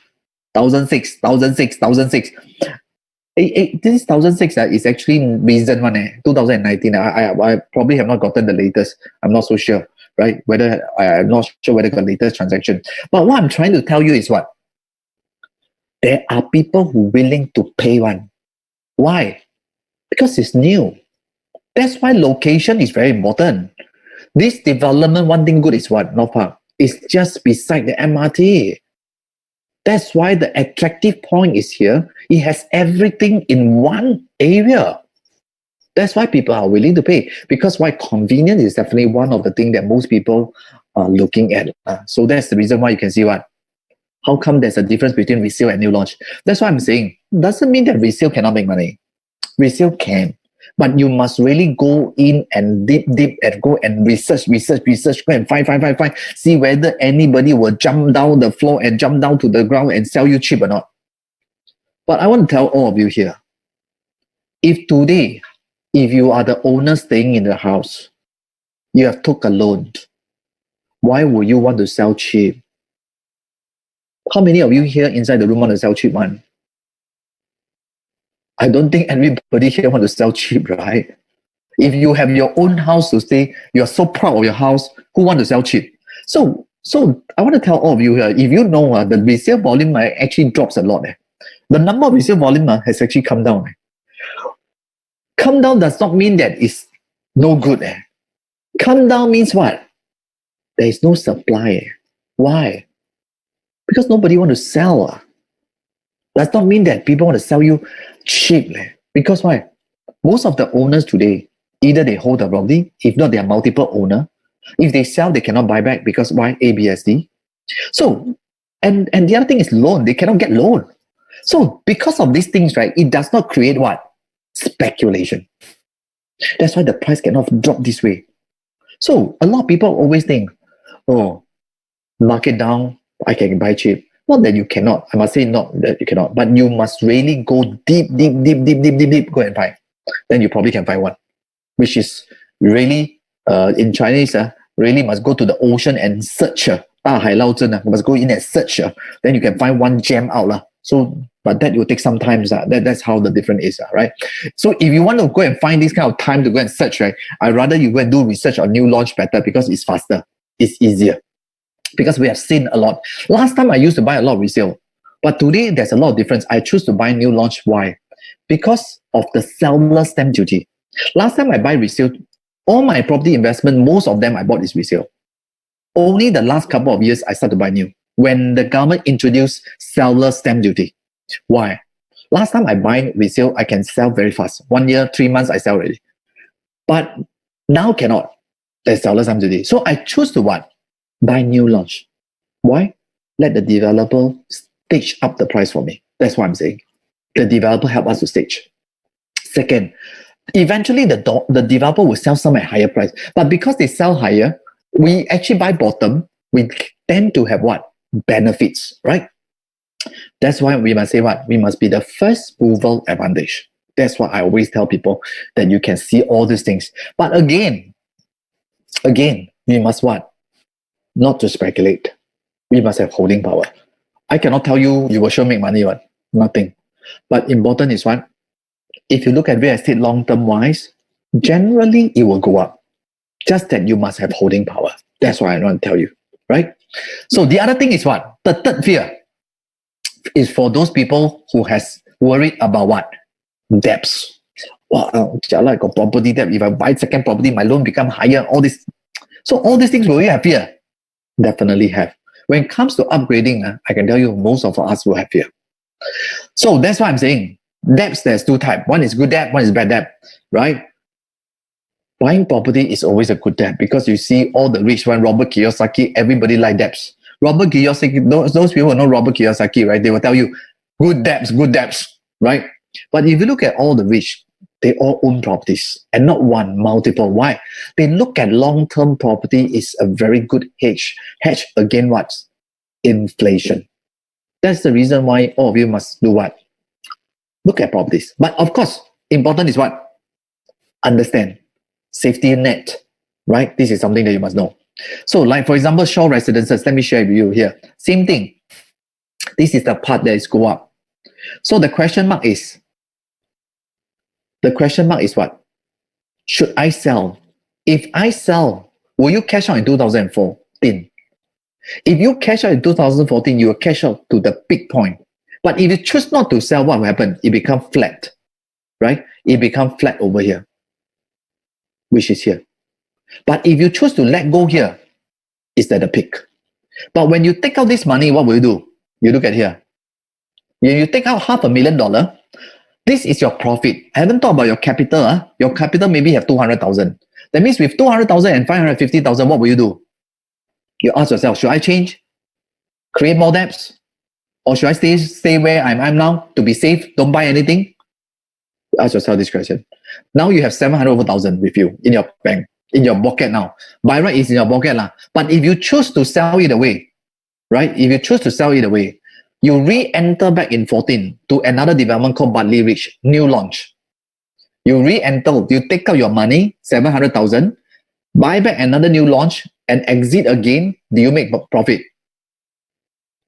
1,006, 1,006, 1,006. This 1,006 is actually recent one, 2019. I probably have not gotten the latest. I'm not so sure, right? I'm not sure whether got latest transaction. But what I'm trying to tell you is what? There are people who willing to pay one. Why? Because it's new. That's why location is very important. This development, one thing good is what? North Park. It's just beside the MRT. That's why the attractive point is here. It has everything in one area. That's why people are willing to pay. Because why? Convenience is definitely one of the things that most people are looking at. So that's the reason why you can see what? How come there's a difference between resale and new launch? That's why I'm saying. Doesn't mean that resale cannot make money. Resale can. But you must really go in and deep and go and research, go and find, see whether anybody will jump down the floor and jump down to the ground and sell you cheap or not. But I want to tell all of you here, if today, if you are the owner staying in the house, you have took a loan, why would you want to sell cheap? How many of you here inside the room want to sell cheap one? I don't think everybody here want to sell cheap, right? If you have your own house to stay, you're so proud of your house, who want to sell cheap? So I want to tell all of you here, if you know the resale volume actually drops a lot. The number of resale volume has actually come down. Come down does not mean that it's no good. Come down means what? There is no supply. Why? Because nobody want to sell. Does not mean that people want to sell you cheap. Because why? Most of the owners today, either they hold the property, if not, they are multiple owner. If they sell, they cannot buy back because why? ABSD. So, and the other thing is loan. They cannot get loan. So, because of these things, right, it does not create what? Speculation. That's why the price cannot drop this way. So, a lot of people always think, oh, market down, I can buy cheap. Not that you cannot. I must say not that you cannot. But you must really go deep, go and find. Then you probably can find one. Which is really, in Chinese, really must go to the ocean and search. 大海捞针, must go in and search. Then you can find one gem out. So, but that will take some time. That's how the difference is, right? So if you want to go and find this kind of time to go and search, right, I'd rather you go and do research on new launch better because it's faster. It's easier. Because we have seen a lot. Last time I used to buy a lot of resale. But today there's a lot of difference. I choose to buy new launch. Why? Because of the seller stamp duty. Last time I buy resale, all my property investment, most of them I bought is resale. Only the last couple of years I started to buy new. When the government introduced seller stamp duty. Why? Last time I buy resale, I can sell very fast. 1 year, 3 months, I sell already. But now cannot. There's seller stamp duty. So I choose to what? Buy new launch. Why? Let the developer stage up the price for me. That's what I'm saying. The developer help us to stage. Second, eventually the developer will sell some at higher price. But because they sell higher, we actually buy bottom. We tend to have what? Benefits, right? That's why we must say what? We must be the first mover advantage. That's what I always tell people, that you can see all these things. But again, we must what? Not to speculate. We must have holding power. I cannot tell you will sure make money, what? Nothing. But important is what? If you look at real estate long-term wise, generally it will go up. Just that you must have holding power. That's what I want to tell you, right? So the other thing is what? The third fear is for those people who has worried about what? Debts. Wow, I got property debt. If I buy second property, my loan become higher. All this. So all these things will you have fear? Definitely have. When it comes to upgrading, I can tell you most of us will have fear. So that's why I'm saying debts, there's two types. One is good debt, one is bad debt, right? Buying property is always a good debt because you see all the rich one, Robert Kiyosaki, everybody like debts. Robert Kiyosaki, those people who know Robert Kiyosaki, right? They will tell you good debts, right? But if you look at all the rich, they all own properties and not one, multiple. Why? They look at long-term property is a very good hedge. Hedge against what? Inflation. That's the reason why all of you must do what? Look at properties. But of course, important is what? Understand. Safety net, right? This is something that you must know. So like for example, Shaw Residences, let me share with you here. Same thing. This is the part that is go up. So the question mark is what? Should I sell? If I sell, will you cash out in 2014? If you cash out in 2014, you will cash out to the peak point. But if you choose not to sell, what will happen? It becomes flat, right? It becomes flat over here, which is here. But if you choose to let go here, it's at the peak. But when you take out this money, what will you do? You look at here. You take out $500,000. This is your profit. I haven't talked about your capital. Your capital maybe have 200,000. That means with 200,000 and 550,000, what will you do? You ask yourself, should I change? Create more debts? Or should I stay where I'm now to be safe? Don't buy anything? Ask yourself this question. Now you have 700,000 with you in your bank, in your pocket now. By right, it's in your pocket. But if you choose to sell it away, right? If you choose to sell it away, you re-enter back in 14 to another development called Bartley Ridge, new launch. You re-enter, you take out your money, 700,000, buy back another new launch and exit again. Do you make profit?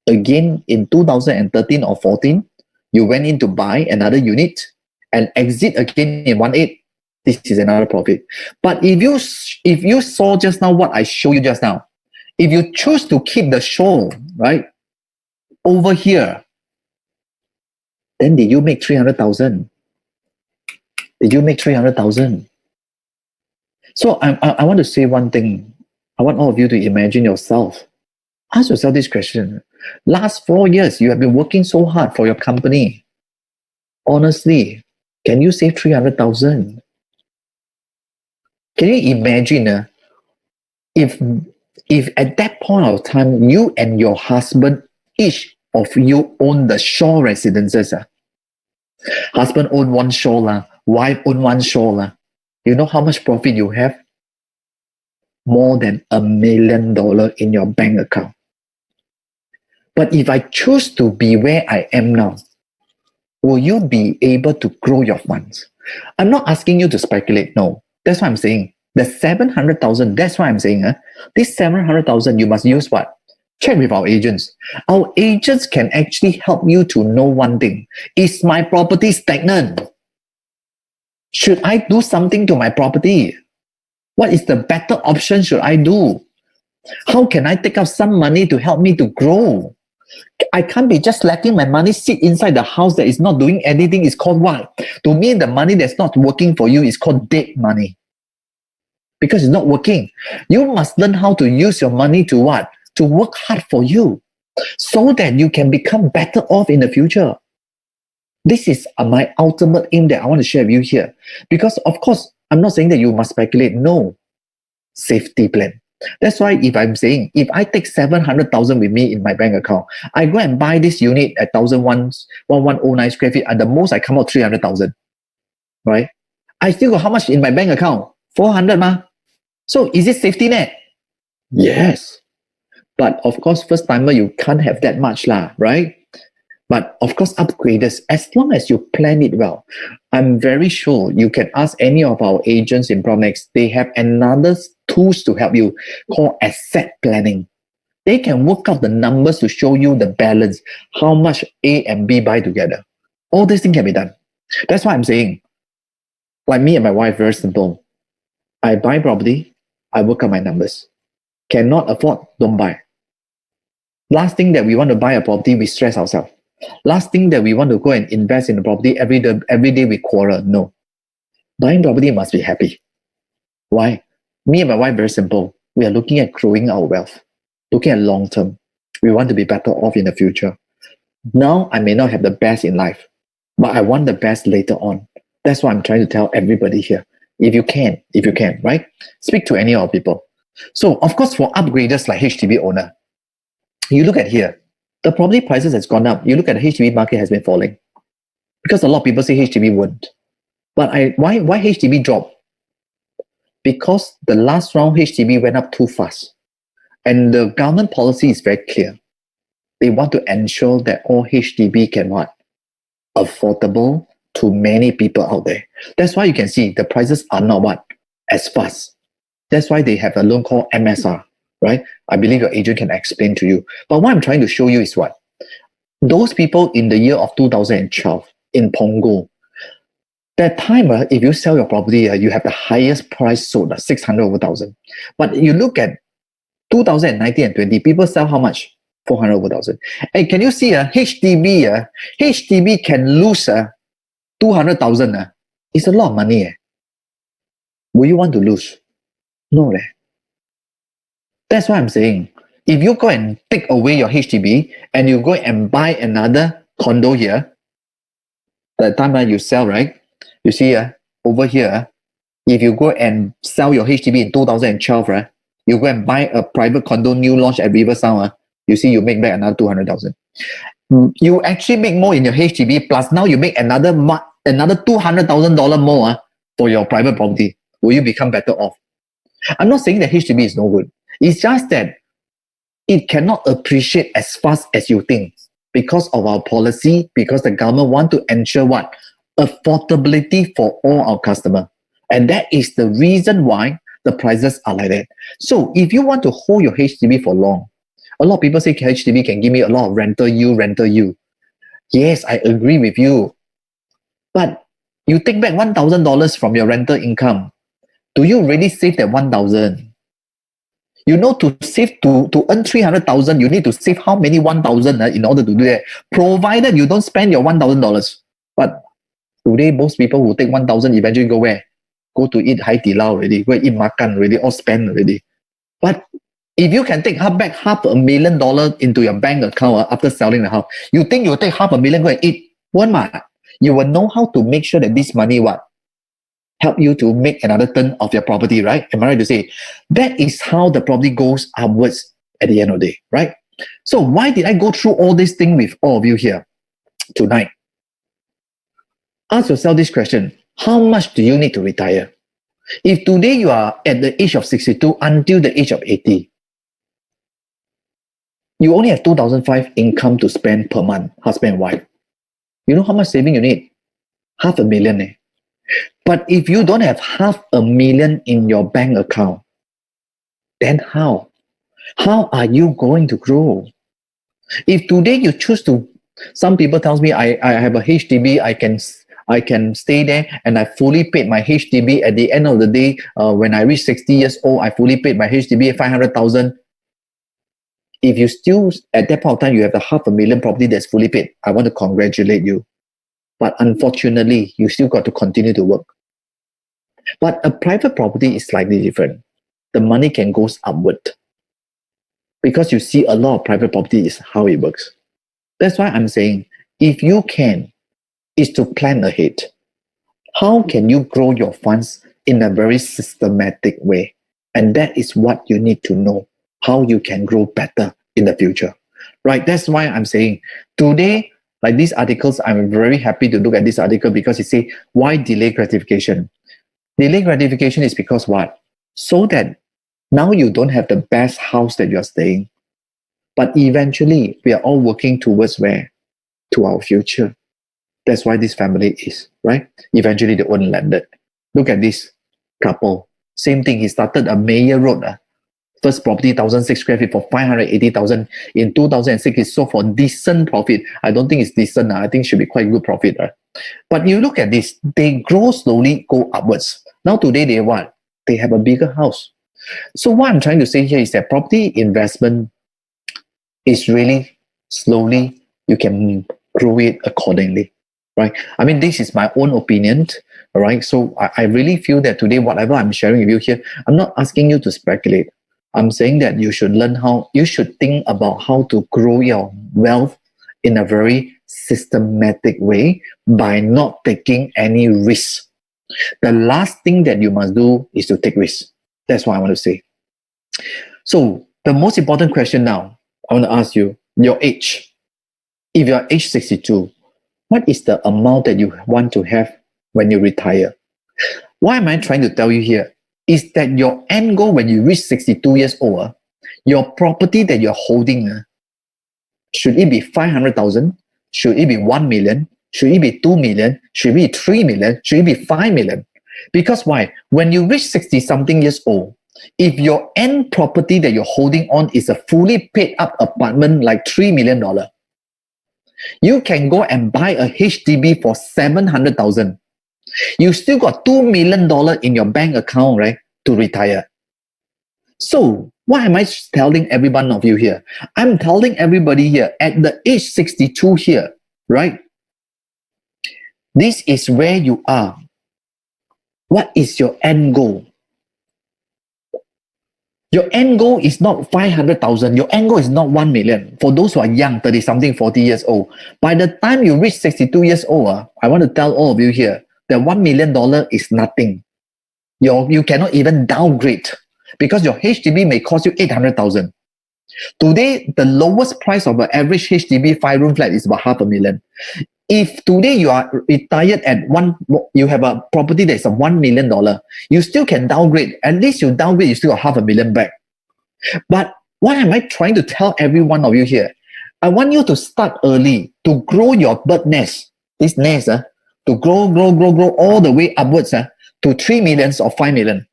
Again, in 2013 or 14, you went in to buy another unit and exit again in 18. This is another profit. But if you saw just now what I showed you just now, if you choose to keep the show, right, over here, then did you make 300,000? Did you make 300,000? So I want to say one thing. I want all of you to imagine yourself. Ask yourself this question. Last 4 years, you have been working so hard for your company. Honestly, can you save 300,000? Can you imagine if at that point of time, you and your husband, each of you own the shore residences? Husband own one shore, wife own one shore. You know how much profit you have? More than $1 million in your bank account. But if I choose to be where I am now, will you be able to grow your funds? I'm not asking you to speculate. No, that's what I'm saying. The 700,000, that's what I'm saying. This 700,000, you must use what? Check with our agents. Our agents can actually help you to know one thing. Is my property stagnant? Should I do something to my property? What is the better option should I do? How can I take out some money to help me to grow? I can't be just letting my money sit inside the house that is not doing anything. It's called what? To me, the money that's not working for you is called dead money. Because it's not working. You must learn how to use your money to what? To work hard for you. So that you can become better off in the future. This is my ultimate aim that I want to share with you here. Because of course, I'm not saying that you must speculate. No. Safety plan. That's why if I'm saying, if I take 700,000 with me in my bank account, I go and buy this unit at 1109 square feet, at the most I come out 300,000, right? I still got how much in my bank account? 400 ma. So is it safety net? Yes. But of course, first timer, you can't have that much lah, right? But of course, upgraders, as long as you plan it well, I'm very sure you can ask any of our agents in PropNex. They have another tools to help you called asset planning. They can work out the numbers to show you the balance, how much A and B buy together. All these things can be done. That's why I'm saying, like me and my wife, very simple. I buy property, I work out my numbers. Cannot afford, don't buy. Last thing that we want to buy a property, we stress ourselves. Last thing that we want to go and invest in the property, every day we quarrel. No. Buying property must be happy. Why? Me and my wife, very simple. We are looking at growing our wealth, looking at long term. We want to be better off in the future. Now, I may not have the best in life, but I want the best later on. That's what I'm trying to tell everybody here. If you can, right? Speak to any of our people. So, of course, for upgraders like HDB owner, you look at here, the property prices has gone up. You look at the HDB market has been falling. Because a lot of people say HDB won't. But why HDB dropped? Because the last round HDB went up too fast. And the government policy is very clear. They want to ensure that all HDB can what? Affordable to many people out there. That's why you can see the prices are not what? As fast. That's why they have a loan called MSR, right? I believe your agent can explain to you. But what I'm trying to show you is what? Those people in the year of 2012 in Pongo, that time, if you sell your property, you have the highest price sold, 600 over 1,000. But you look at 2019 and 20, people sell how much? 400 over 1,000. Hey, can you see HDB? HDB can lose 200,000. It's a lot of money. Will you want to lose? No. That's what I'm saying. If you go and take away your HDB and you go and buy another condo here, the time you sell, right? You see over here, if you go and sell your HDB in 2012, right? You go and buy a private condo new launch at Riverside, you see you make back another 200,000. You actually make more in your HDB, plus now you make another $200,000 more for your private property. Will you become better off? I'm not saying that HDB is no good. It's just that it cannot appreciate as fast as you think because of our policy, because the government want to ensure what? Affordability for all our customers. And that is the reason why the prices are like that. So if you want to hold your HDB for long, a lot of people say HDB can give me a lot of rental yield. Yes, I agree with you. But you take back $1,000 from your rental income. Do you really save that 1,000? You know, to save, to earn 300,000, you need to save how many 1,000 in order to do that? Provided you don't spend your $1,000. But today, most people who take 1,000 eventually go where? Go to eat Hai Di Lao already, go eat makan already, or spend already. But If you can take back $500,000 into your bank account after selling the house, you think you'll take $500,000 go and eat? One month. You will know how to make sure that this money help you to make another turn of your property, right? Am I right to say? That is how the property goes upwards at the end of the day, right? So why did I go through all this thing with all of you here tonight? Ask yourself this question. How much do you need to retire? If today you are at the age of 62 until the age of 80, you only have 2,500 income to spend per month, husband and wife. You know how much saving you need? $500,000. But if you don't have $500,000 in your bank account, then how? How are you going to grow? If today you choose to, some people tells me I have a HDB, I can stay there and I fully paid my HDB at the end of the day. When I reach 60 years old, I fully paid my HDB 500,000. If you still, at that point of time, you have the $500,000 property that's fully paid, I want to congratulate you. But unfortunately, you still got to continue to work. But a private property is slightly different. The money can go upward. Because you see a lot of private property is how it works. That's why I'm saying, if you can, is to plan ahead. How can you grow your funds in a very systematic way? And that is what you need to know, how you can grow better in the future. Right? That's why I'm saying today, like these articles, I'm very happy to look at this article because it says, why delay gratification? Delay gratification is because what? So that now you don't have the best house that you're staying. But eventually, we are all working towards where? To our future. That's why this family is, right? Eventually, they own landed. Look at this couple. Same thing. He started a Mayer Road. First property, 1,006 square feet for 580,000. In 2006, he sold for decent profit. I don't think it's decent. I think it should be quite good profit. But you look at this. They grow slowly, go upwards. Now today, they what? They have a bigger house. So what I'm trying to say here is that property investment is really slowly, you can grow it accordingly, right? I mean, this is my own opinion, all right? So I really feel that today, whatever I'm sharing with you here, I'm not asking you to speculate. I'm saying that you should learn you should think about how to grow your wealth in a very systematic way by not taking any risk. The last thing that you must do is to take risks. That's what I want to say. So the most important question now, I want to ask you, your age. If you're age 62, what is the amount that you want to have when you retire? Why am I trying to tell you here? Is that your end goal when you reach 62 years old, your property that you're holding, should it be 500,000? Should it be 1 million? Should it be 2 million? Should it be 3 million? Should it be 5 million? Because why? When you reach 60-something years old, if your end property that you're holding on is a fully paid up apartment like $3 million, you can go and buy a HDB for 700,000. You still got $2 million in your bank account, right, to retire. So why am I telling every one of you here? I'm telling everybody here at the age 62 here, right? This is where you are. What is your end goal? Your end goal is not 500,000. Your end goal is not 1 million. For those who are young, 30-something, 40 years old. By the time you reach 62 years old, I want to tell all of you here that $1 million is nothing. You cannot even downgrade because your HDB may cost you 800,000. Today, the lowest price of an average HDB 5-room flat is about $500,000. If today you are retired you have a property that is a $1 million, you still can downgrade. At least you downgrade, you still got $500,000 back. But what am I trying to tell every one of you here? I want you to start early to grow your bird nest. This nest, to grow all the way upwards to 3 million or 5 million.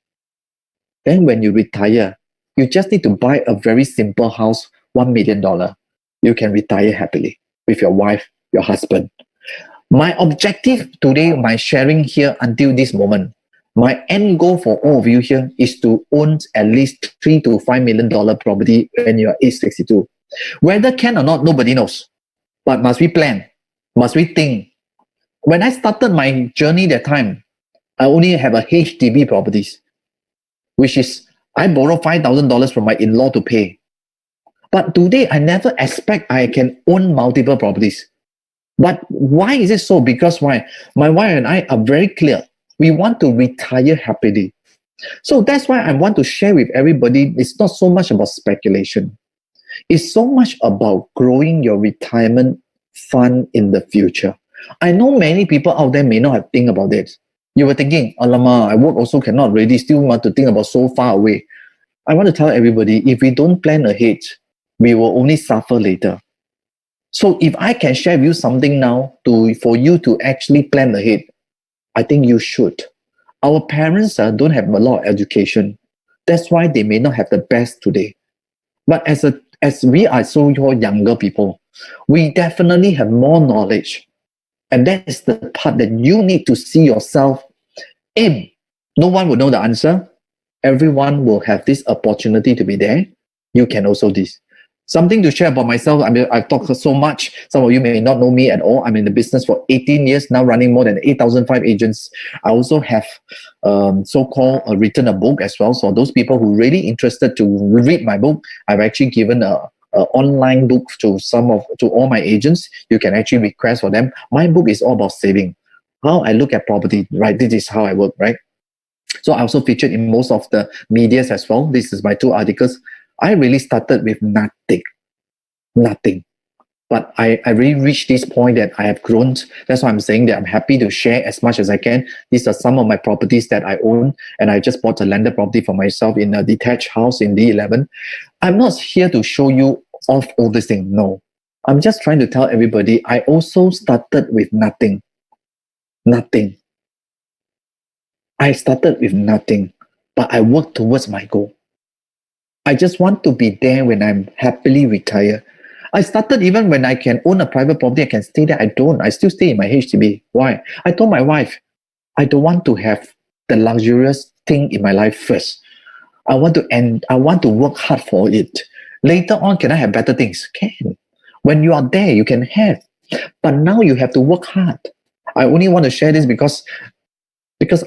Then when you retire, you just need to buy a very simple house, $1 million. You can retire happily with your wife, your husband. My objective today, my sharing here until this moment, my end goal for all of you here is to own at least $3 to $5 million property when you are age 62. Whether can or not, nobody knows. But must we plan? Must we think? When I started my journey that time, I only have a HDB properties, which is I borrow $5,000 from my in-law to pay. But today, I never expect I can own multiple properties. But why is it so? Because why? My wife and I are very clear. We want to retire happily. So that's why I want to share with everybody. It's not so much about speculation. It's so much about growing your retirement fund in the future. I know many people out there may not have think about it. You were thinking, Alama, I work also cannot really still want to think about so far away. I want to tell everybody, if we don't plan ahead, we will only suffer later. So if I can share with you something now for you to actually plan ahead, I think you should. Our parents don't have a lot of education. That's why they may not have the best today. But as we are so younger people, we definitely have more knowledge. And that is the part that you need to see yourself in. No one will know the answer. Everyone will have this opportunity to be there. You can also this. Something to share about myself. I mean, I've talked so much. Some of you may not know me at all. I'm in the business for 18 years now, running more than 8,005 agents. I also have so-called written a book as well. So those people who really interested to read my book, I've actually given a online book to all my agents. You can actually request for them. My book is all about saving. How I look at property, right? This is how I work, right? So I also featured in most of the medias as well. This is my 2 articles. I really started with nothing. But I really reached this point that I have grown. That's why I'm saying that I'm happy to share as much as I can. These are some of my properties that I own. And I just bought a landed property for myself in a detached house in D11. I'm not here to show you off all this thing. No. I'm just trying to tell everybody, I also started with nothing. Nothing. I started with nothing. But I worked towards my goal. I just want to be there when I'm happily retired. I started even when I can own a private property, I can stay there. I don't. I still stay in my HDB. Why? I told my wife, I don't want to have the luxurious thing in my life first. I want to work hard for it. Later on, can I have better things? Can. When you are there, you can have. But now you have to work hard. I only want to share this because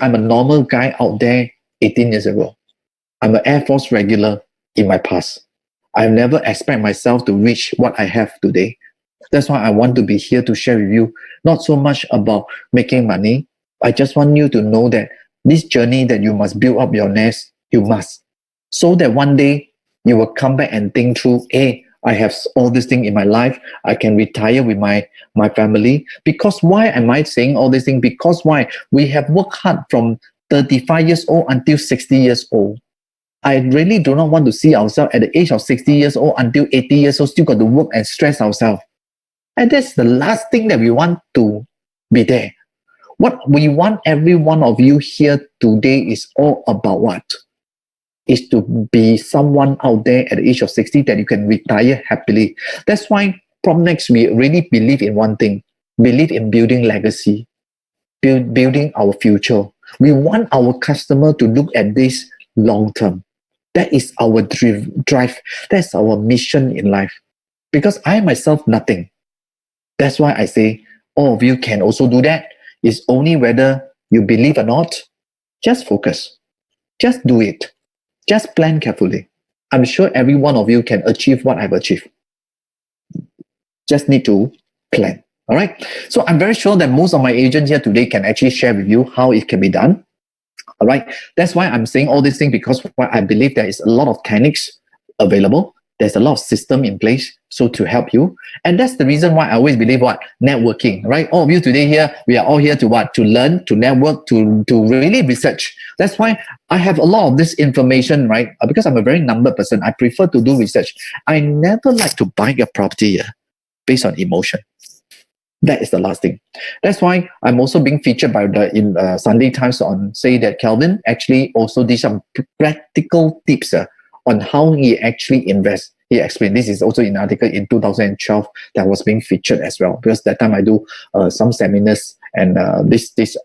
I'm a normal guy out there 18 years ago. I'm an Air Force regular in my past. I've never expect myself to reach what I have today. That's why I want to be here to share with you, not so much about making money. I just want you to know that this journey that you must build up your nest, you must. So that one day you will come back and think through, hey, I have all this thing in my life. I can retire with my family. Because why am I saying all these things? Because why? We have worked hard from 35 years old until 60 years old. I really do not want to see ourselves at the age of 60 years old until 80 years old, still got to work and stress ourselves. And that's the last thing that we want to be there. What we want every one of you here today is all about what? Is to be someone out there at the age of 60 that you can retire happily. That's why PropNex, we really believe in one thing, believe in building legacy, building our future. We want our customer to look at this long term. That is our drive. That's our mission in life. Because I myself, nothing. That's why I say, all of you can also do that. It's only whether you believe or not, just focus. Just do it. Just plan carefully. I'm sure every one of you can achieve what I've achieved. Just need to plan. All right. So I'm very sure that most of my agents here today can actually share with you how it can be done. All right. That's why I'm saying all these things, because I believe there is a lot of techniques available. There's a lot of system in place so to help you. And that's the reason why I always believe what? Networking, right? All of you today here, we are all here to what? To learn, to network, to really research. That's why I have a lot of this information, right? Because I'm a very number person. I prefer to do research. I never like to buy a property based on emotion. That is the last thing. That's why I'm also being featured by in Sunday Times on say that Kelvin actually also did some practical tips on how he actually invests. He explained this is also in an article in 2012 that was being featured as well, because that time I do some seminars and this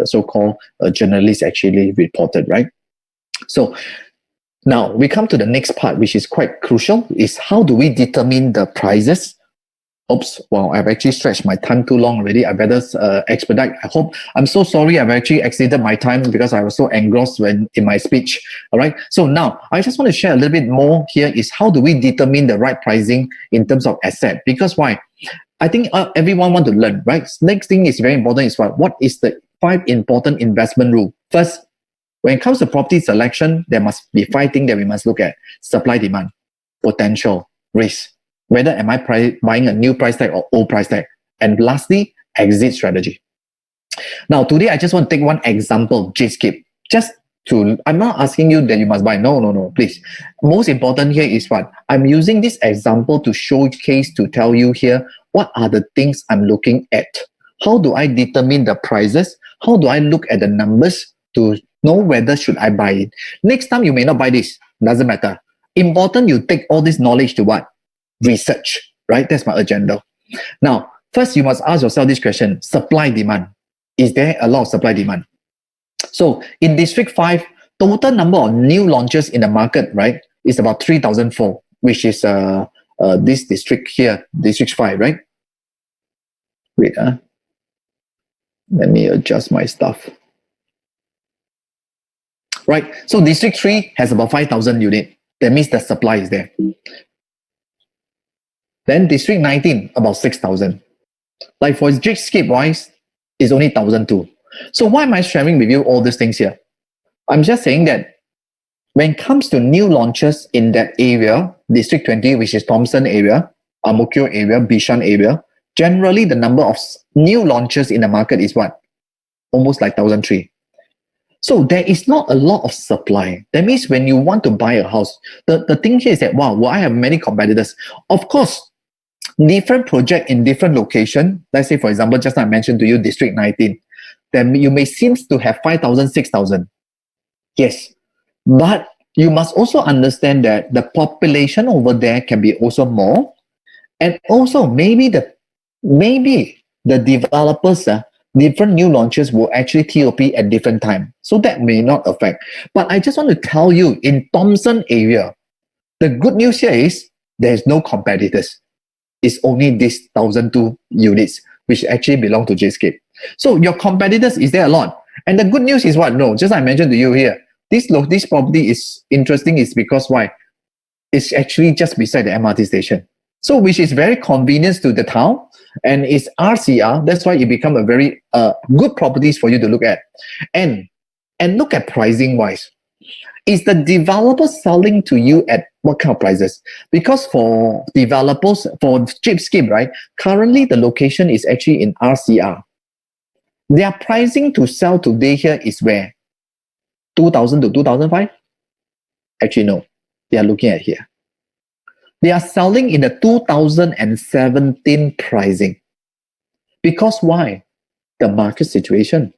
so-called journalist actually reported, right? So now we come to the next part, which is quite crucial, is how do we determine the prices Oops, wow, I've actually stretched my time too long already. I better expedite. I'm so sorry. I've actually exceeded my time because I was so engrossed in my speech. All right. So now I just want to share a little bit more here is how do we determine the right pricing in terms of asset? Because why? I think everyone want to learn, right? Next thing is very important is what is the 5 important investment rule? First, when it comes to property selection, there must be 5 things that we must look at. Supply, demand, potential, risk. Whether am I buying a new price tag or old price tag? And lastly, exit strategy. Now, today I just want to take one example, Jskip. I'm not asking you that you must buy. No, please. Most important here is what? I'm using this example to showcase, to tell you here, what are the things I'm looking at? How do I determine the prices? How do I look at the numbers to know whether should I buy it? Next time you may not buy this. Doesn't matter. Important you take all this knowledge to what? Research, right? That's my agenda. Now, first you must ask yourself this question, supply demand. Is there a lot of supply demand? So in District 5, total number of new launches in the market, right, is about 3,004, which is this district here, District 5, right? Wait, let me adjust my stuff. Right, so District 3 has about 5,000 units. That means the supply is there. Then District 19, about 6,000. Like for Jskip wise, it's only 1,002. So why am I sharing with you all these things here? I'm just saying that when it comes to new launches in that area, District 20, which is Thomson area, Ang Mo Kio area, Bishan area, generally the number of new launches in the market is what? Almost like 1,003. So there is not a lot of supply. That means when you want to buy a house, the thing here is that, wow, well, I have many competitors. Of course, different project in different location. Let's say, for example, just now I mentioned to you, District 19. Then you may seem to have 5,000, 6,000. Yes. But you must also understand that the population over there can be also more. And also maybe the developers, different new launches will actually TOP at different time. So that may not affect. But I just want to tell you, in Thomson area, the good news here is there's no competitors. It's only this 1,002 units, which actually belong to Jskip. So your competitors, is there a lot? And the good news is what? No, just I mentioned to you here, this property is interesting is because why? It's actually just beside the MRT station. So which is very convenient to the town and it's RCR. That's why it become a very good properties for you to look at. And look at pricing wise. Is the developer selling to you at what kind of prices? Because for developers, for Jskip, right, currently the location is actually in RCR. Their pricing to sell today here is where? 2,000 to 2,005? Actually, no. They are looking at here. They are selling in the 2017 pricing. Because why? The market situation.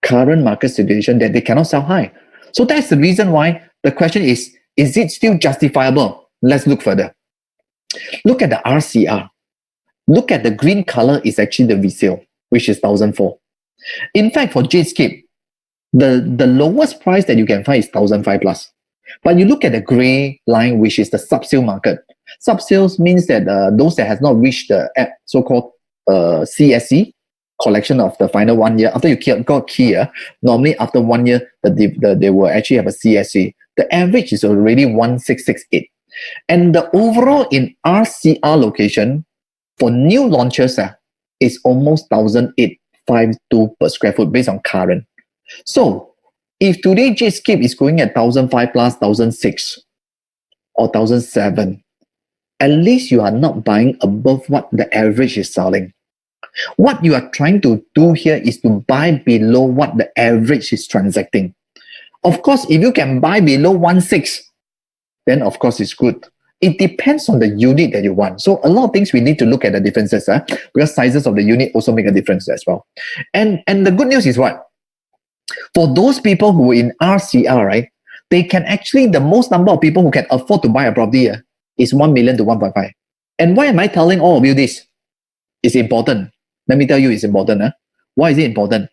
Current market situation that they cannot sell high. So that's the reason why the question is it still justifiable? Let's look further. Look at the RCR. Look at the green color is actually the resale, which is 1,004. In fact, for Jskip, the lowest price that you can find is 1,005 plus. But you look at the gray line, which is the sub-sale market. Sub-sales means that those that has not reached the so-called CSC, collection of the final 1 year. After you got key, normally after 1 year, they will actually have a CSC. The average is already 1,668. And the overall in RCR location for new launches is almost 1,852 per square foot based on current. So if today Jskip is going at 1,005 plus 1,006 or 1,007, at least you are not buying above what the average is selling. What you are trying to do here is to buy below what the average is transacting. Of course, if you can buy below 1.6, then of course it's good. It depends on the unit that you want. So a lot of things we need to look at the differences, because sizes of the unit also make a difference as well. And the good news is what? For those people who are in RCR, right, they can actually, the most number of people who can afford to buy a property is 1 million to 1.5. And why am I telling all of you this? It's important. Let me tell you it's important. Why is it important?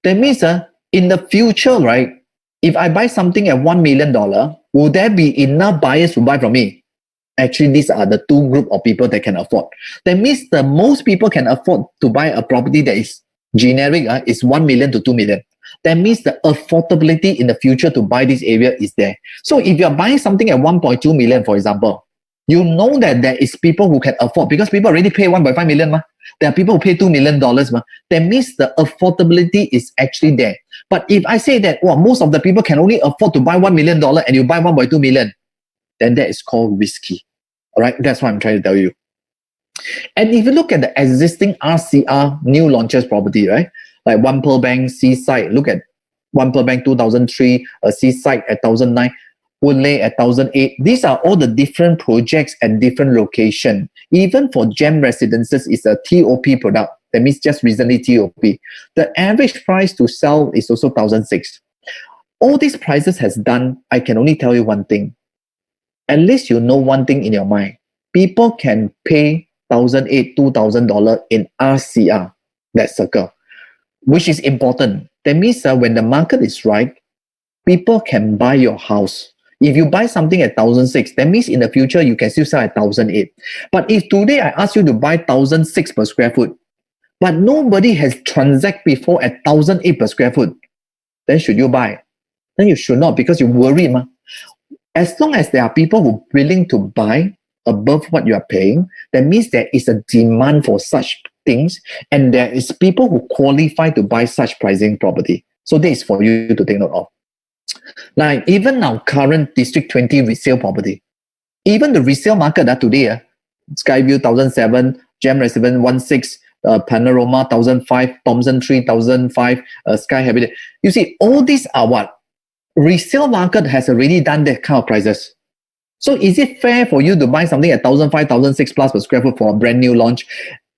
That means in the future, right, if I buy something at $1 million, will there be enough buyers to buy from me? Actually, these are the two group of people that can afford. That means the most people can afford to buy a property that is generic, is 1 million to 2 million. That means the affordability in the future to buy this area is there. So if you're buying something at 1.2 million, for example, you know that there is people who can afford, because people already pay 1.5 million. There are people who pay $2 million. That means the affordability is actually there. But if I say that, well, most of the people can only afford to buy $1 million and you buy 1.2 million, then that is called risky. All right, that's what I'm trying to tell you. And if you look at the existing RCR new launches property, right, like One Pearl Bank, Seaside, look at One Pearl Bank 2003, Seaside at 2009, Woodley at 2008. These are all the different projects at different location. Even for Gem Residences is a TOP product. That means just recently TOP. The average price to sell is also 1,006. All these prices has done, I can only tell you one thing. At least you know one thing in your mind. People can pay $1,800, $2,000 in RCR, that circle, which is important. That means when the market is right, people can buy your house. If you buy something at 1,006, that means in the future you can still sell at 1,008. But if today I ask you to buy 1,006 per square foot, but nobody has transacted before at 1,008 per square foot, then should you buy? Then you should not, because you're worried. As long as there are people who are willing to buy above what you are paying, that means there is a demand for such things, and there is people who qualify to buy such pricing property. So this is for you to take note of. Like even now, current District 20 resale property, even the resale market today, Skyview 1,007, Gem Residence 16, Panorama 1,005, Thompson 3,005, Sky Habitat. You see, all these are what? Resale market has already done that kind of prices. So is it fair for you to buy something at 1,005, 1,006 plus per square foot for a brand new launch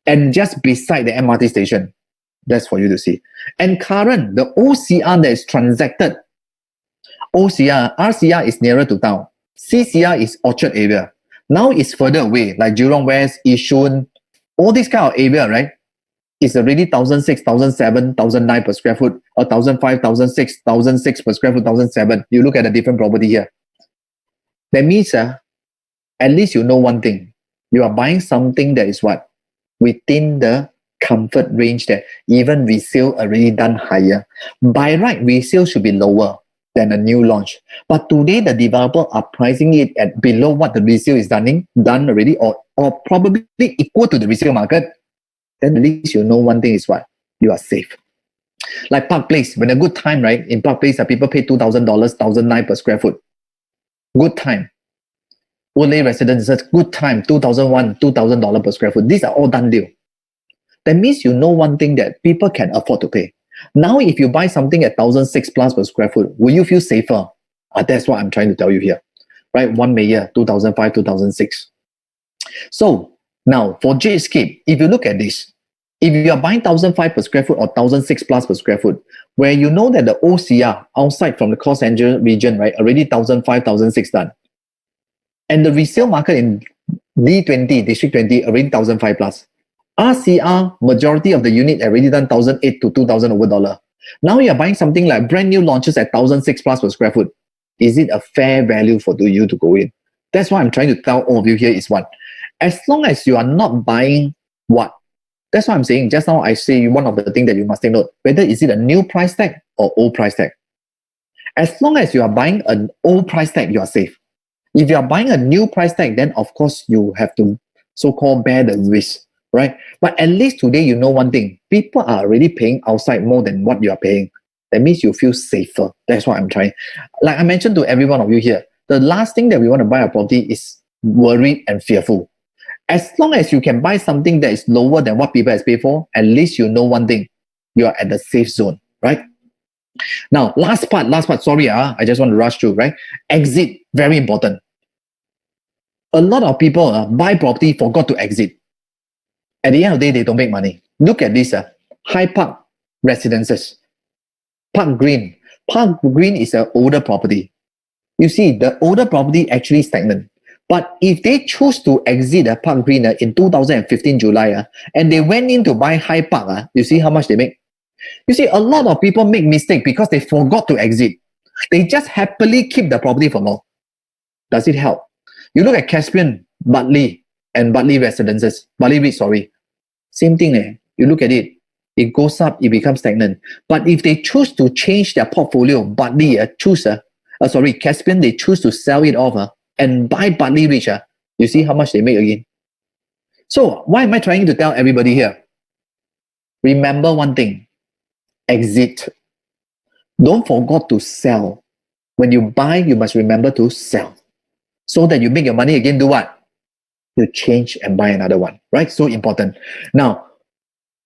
and just beside the MRT station? That's for you to see. And current, the OCR that is transacted, RCR is nearer to town. CCR is Orchard area. Now it's further away, like Jurong West, Yishun, all this kind of area, right? It's already 1,006, 1,007, 1,009 per square foot, or 1,005, 1,006, 1,006 per square foot, 1,007. You look at a different property here. That means at least you know one thing. You are buying something that is what? Within the comfort range that even resale already done higher. By right, resale should be lower than a new launch. But today, the developer are pricing it at below what the resale is done already, or probably equal to the resale market. Then at least you know one thing is what? You are safe. Like Park Place, when a good time, right? In Park Place, people pay $2,000, 1,009 per square foot. Good time. Woodley Residences, good time, $2,001, $2,000 per square foot. These are all done deal. That means you know one thing that people can afford to pay. Now, if you buy something at 1,006 plus per square foot, will you feel safer? That's what I'm trying to tell you here. Right? 1 May, 2005, 2006. So, now, for Jadescape, if you look at this, if you are buying 1,005 per square foot or 1,006 plus per square foot, where you know that the OCR outside from the Los Angeles region, right, already 1,005, 1,006 done. And the resale market in D20, District 20, already 1,005 plus. RCR, majority of the unit already done 1,008 to 2,000 over dollar. Now you're buying something like brand new launches at 1,006 plus per square foot. Is it a fair value for you to go in? That's what I'm trying to tell all of you here is what? As long as you are not buying what? That's what I'm saying. Just now I say one of the things that you must take note, whether is it a new price tag or old price tag. As long as you are buying an old price tag, you are safe. If you are buying a new price tag, then of course you have to so-called bear the risk, right? But at least today you know one thing. People are already paying outside more than what you are paying. That means you feel safer. That's what I'm trying. Like I mentioned to every one of you here, the last thing that we want to buy a property is worried and fearful. As long as you can buy something that is lower than what people has paid for, at least you know one thing. You are at the safe zone, right? Now, last part, sorry, I just want to rush through, right? Exit, very important. A lot of people buy property, forgot to exit. At the end of the day, they don't make money. Look at this, High Park Residences. Park Green. Park Green is an older property. You see, the older property actually stagnant. But if they choose to exit Park Green in 2015 July, and they went in to buy High Park, you see how much they make? You see, a lot of people make mistake because they forgot to exit. They just happily keep the property for more. Does it help? You look at Caspian, Bartley, and Bartley Residences. Bartley Ridge, sorry. Same thing. You look at it. It goes up, it becomes stagnant. But if they choose to change their portfolio, Bartley, Caspian, they choose to sell it off and buy Bartley Ridge. You see how much they make again. So why am I trying to tell everybody here? Remember one thing. Exit. Don't forget to sell. When you buy, you must remember to sell. So that you make your money again, do what? You change and buy another one, right? So important. Now,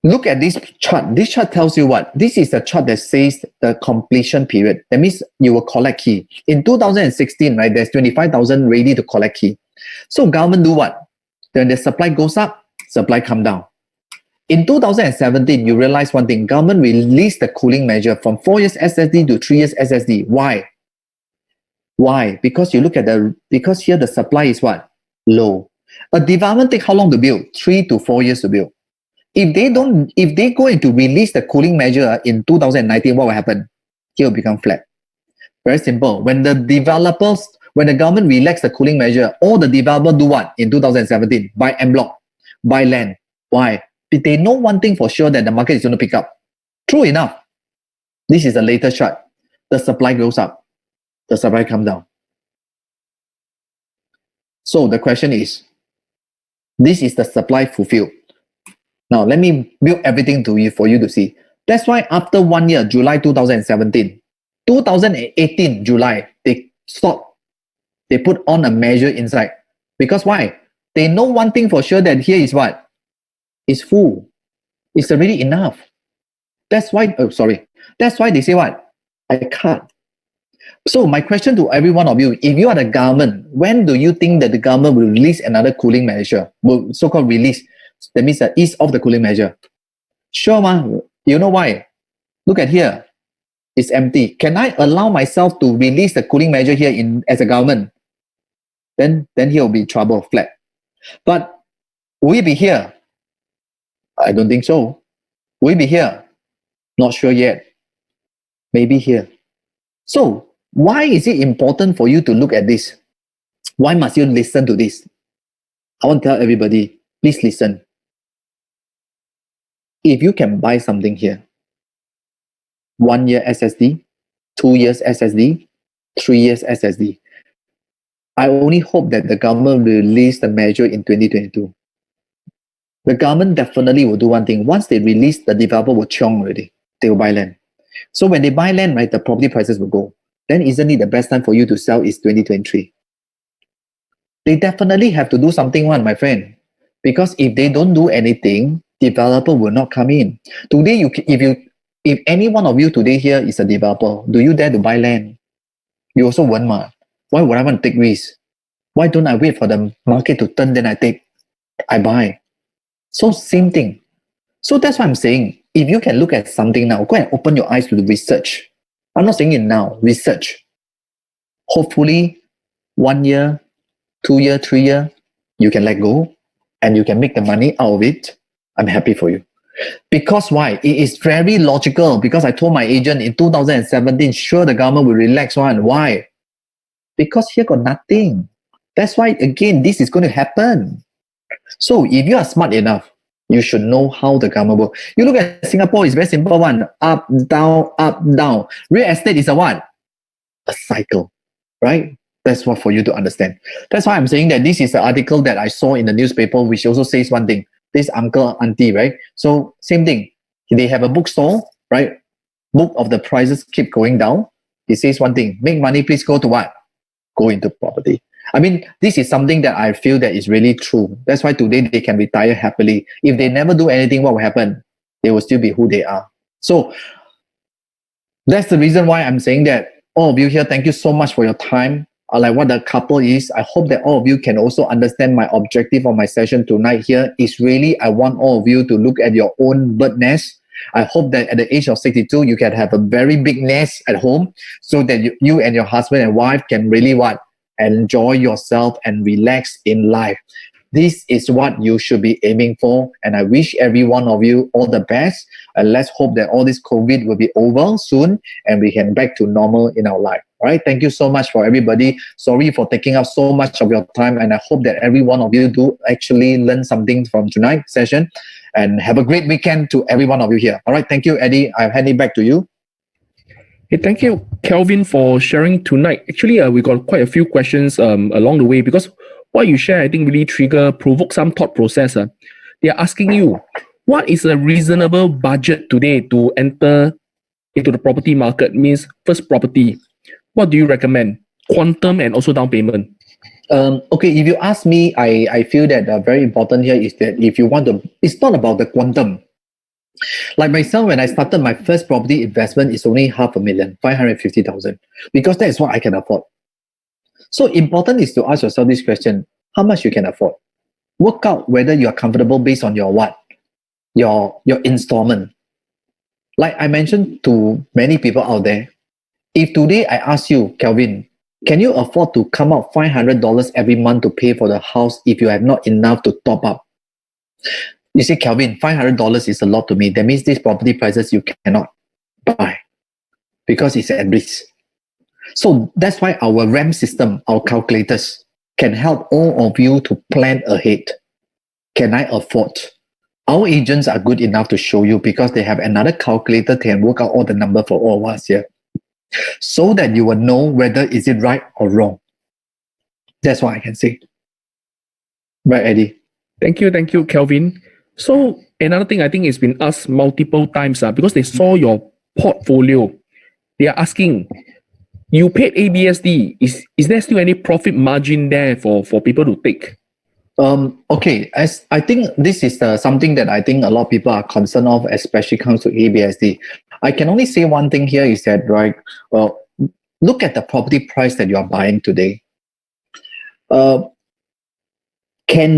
look at this chart. This chart tells you what? This is the chart that says the completion period. That means you will collect key. In 2016, right, there's 25,000 ready to collect key. So government do what? Then the supply goes up, supply come down. In 2017, you realize one thing. Government released the cooling measure from 4 years SSD to 3 years SSD. Why? Why? Because you look at because here the supply is what? Low. A development take how long to build? 3 to 4 years to build. If they go into release the cooling measure in 2019, what will happen? It will become flat. Very simple. When the government relax the cooling measure, all the developers do what in 2017? Buy en bloc, buy land. Why? They know one thing for sure, that the market is going to pick up. True enough. This is the latest chart. The supply goes up. The supply comes down. So the question is, this is the supply fulfilled. Now, let me build everything to you for you to see. That's why after 1 year, July 2017, 2018, July, they stopped. They put on a measure inside. Because why? They know one thing for sure, that here is what? It's full. It's already enough. That's why, That's why they say what? I cut. So my question to every one of you, if you are the government, when do you think that the government will release another cooling measure? Will so-called release. That means the ease of the cooling measure. Sure, you know why? Look at here. It's empty. Can I allow myself to release the cooling measure here as a government? Then here will be trouble, flat. But will it be here? I don't think so. Will it be here? Not sure yet. Maybe here. So why is it important for you to look at this? Why must you listen to this? I want to tell everybody, please listen. If you can buy something here, 1 year SSD, 2 years SSD, 3 years SSD, I only hope that the government will release the measure in 2022. The government definitely will do one thing. Once they release, the developer will chiong already. They will buy land. So when they buy land, right, the property prices will go. Then isn't it the best time for you to sell is 2023? They definitely have to do something, my friend. Because if they don't do anything, developer will not come in. Today, if any one of you today here is a developer, do you dare to buy land? You also won't. Why would I want to take risks? Why don't I wait for the market to turn, then I buy? So same thing. So that's why I'm saying, if you can look at something now, go and open your eyes to the research. I'm not saying it now, research. Hopefully, 1 year, 2 year, 3 year, you can let go and you can make the money out of it. I'm happy for you. Because why? It is very logical. Because I told my agent in 2017, sure, the government will relax one. Why? Because here got nothing. That's why, again, this is going to happen. So if you are smart enough, you should know how the government works. You look at Singapore, it's very simple one. Up, down, up, down. Real estate is a what? A cycle, right? That's what for you to understand. That's why I'm saying that this is the article that I saw in the newspaper, which also says one thing. This uncle, auntie, right? So same thing. They have a bookstore, right? Book of the prices keep going down. It says one thing. Make money, please go to what? Go into property. I mean, this is something that I feel that is really true. That's why today they can retire happily. If they never do anything, what will happen? They will still be who they are. So that's the reason why I'm saying that all of you here, thank you so much for your time. Like what the couple is, I hope that all of you can also understand my objective of my session tonight here is really, I want all of you to look at your own bird nest. I hope that at the age of 62, you can have a very big nest at home so that you and your husband and wife can really enjoy yourself and relax in life. This is what you should be aiming for. And I wish every one of you all the best. And let's hope that all this COVID will be over soon and we can back to normal in our life. All right. Thank you so much for everybody. Sorry for taking up so much of your time. And I hope that every one of you do actually learn something from tonight's session. And have a great weekend to every one of you here. All right. Thank you, Eddie. I'll hand it back to you. Hey, thank you, Kelvin, for sharing tonight. Actually, we got quite a few questions along the way because what you share, I think, really provoke some thought process. They are asking you, what is a reasonable budget today to enter into the property market? Means first property. What do you recommend? Quantum and also down payment. Okay, if you ask me, I feel that very important here is that if you want to, it's not about the quantum. Like myself, when I started my first property investment, it's only 500,000, 550,000, because that is what I can afford. So important is to ask yourself this question: how much you can afford? Work out whether you are comfortable based on your what, your installment. Like I mentioned to many people out there, if today I ask you, Kelvin, can you afford to come out $500 every month to pay for the house if you have not enough to top up? You say, Kelvin, $500 is a lot to me. That means these property prices you cannot buy because it's at risk. So that's why our RAM system, our calculators, can help all of you to plan ahead. Can I afford? Our agents are good enough to show you because they have another calculator that can work out all the number for all of us here, so that you will know whether is it right or wrong. That's what I can say. Right, Eddie? Thank you, Kelvin. So another thing I think it's been asked multiple times because they saw your portfolio. They are asking, you paid ABSD. Is there still any profit margin there for people to take? Okay, as I think this is something that I think a lot of people are concerned of, especially comes to ABSD. I can only say one thing here is that, right, well, look at the property price that you are buying today. Can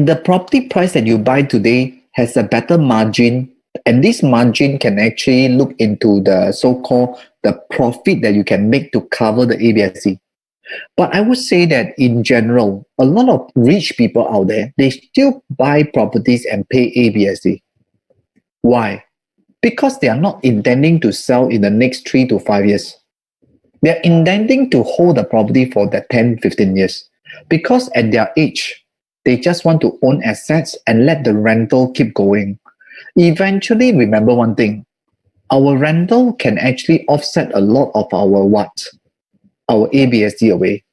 the property price that you buy today has a better margin? And this margin can actually look into the so-called the profit that you can make to cover the ABSD. But I would say that in general, a lot of rich people out there, they still buy properties and pay ABSD. Why? Because they are not intending to sell in the next 3 to 5 years. They're intending to hold the property for the 10, 15 years. Because at their age, they just want to own assets and let the rental keep going. Eventually, remember one thing, our rental can actually offset a lot of our ABSD away.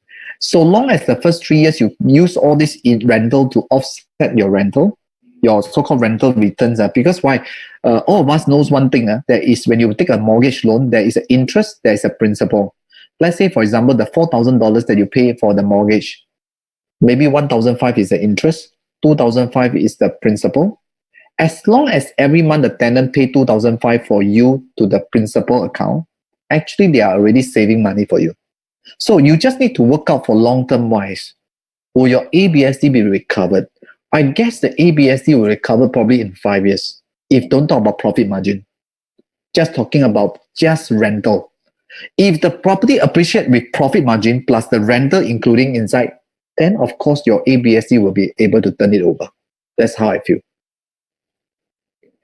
So long as the first 3 years you use all this rental to offset your rental, your so-called rental returns. Because why? All of us knows one thing, that is when you take a mortgage loan, there is an interest, there is a principal. Let's say, for example, the $4,000 that you pay for the mortgage, maybe $1,500 is the interest, $2,500 is the principal. As long as every month the tenant pay $2,500 for you to the principal account, actually they are already saving money for you. So you just need to work out for long-term wise. Will your ABSD be recovered? I guess the ABSD will recover probably in 5 years. If don't talk about profit margin, just talking about just rental. If the property appreciate with profit margin plus the rental including inside, then of course your ABSD will be able to turn it over. That's how I feel.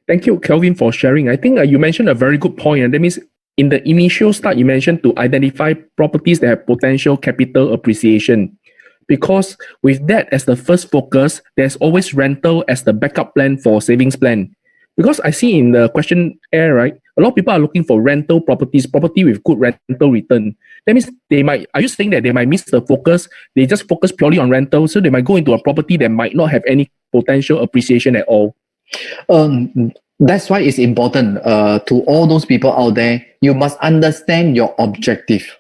Thank you, Kelvin, for sharing. I think you mentioned a very good point, and that means in the initial start, you mentioned to identify properties that have potential capital appreciation. Because with that as the first focus, there's always rental as the backup plan for savings plan. Because I see in the questionnaire, right, a lot of people are looking for rental properties, property with good rental return. That means are you saying that they might miss the focus? They just focus purely on rental, so they might go into a property that might not have any potential appreciation at all. That's why it's important to all those people out there. You must understand your objective.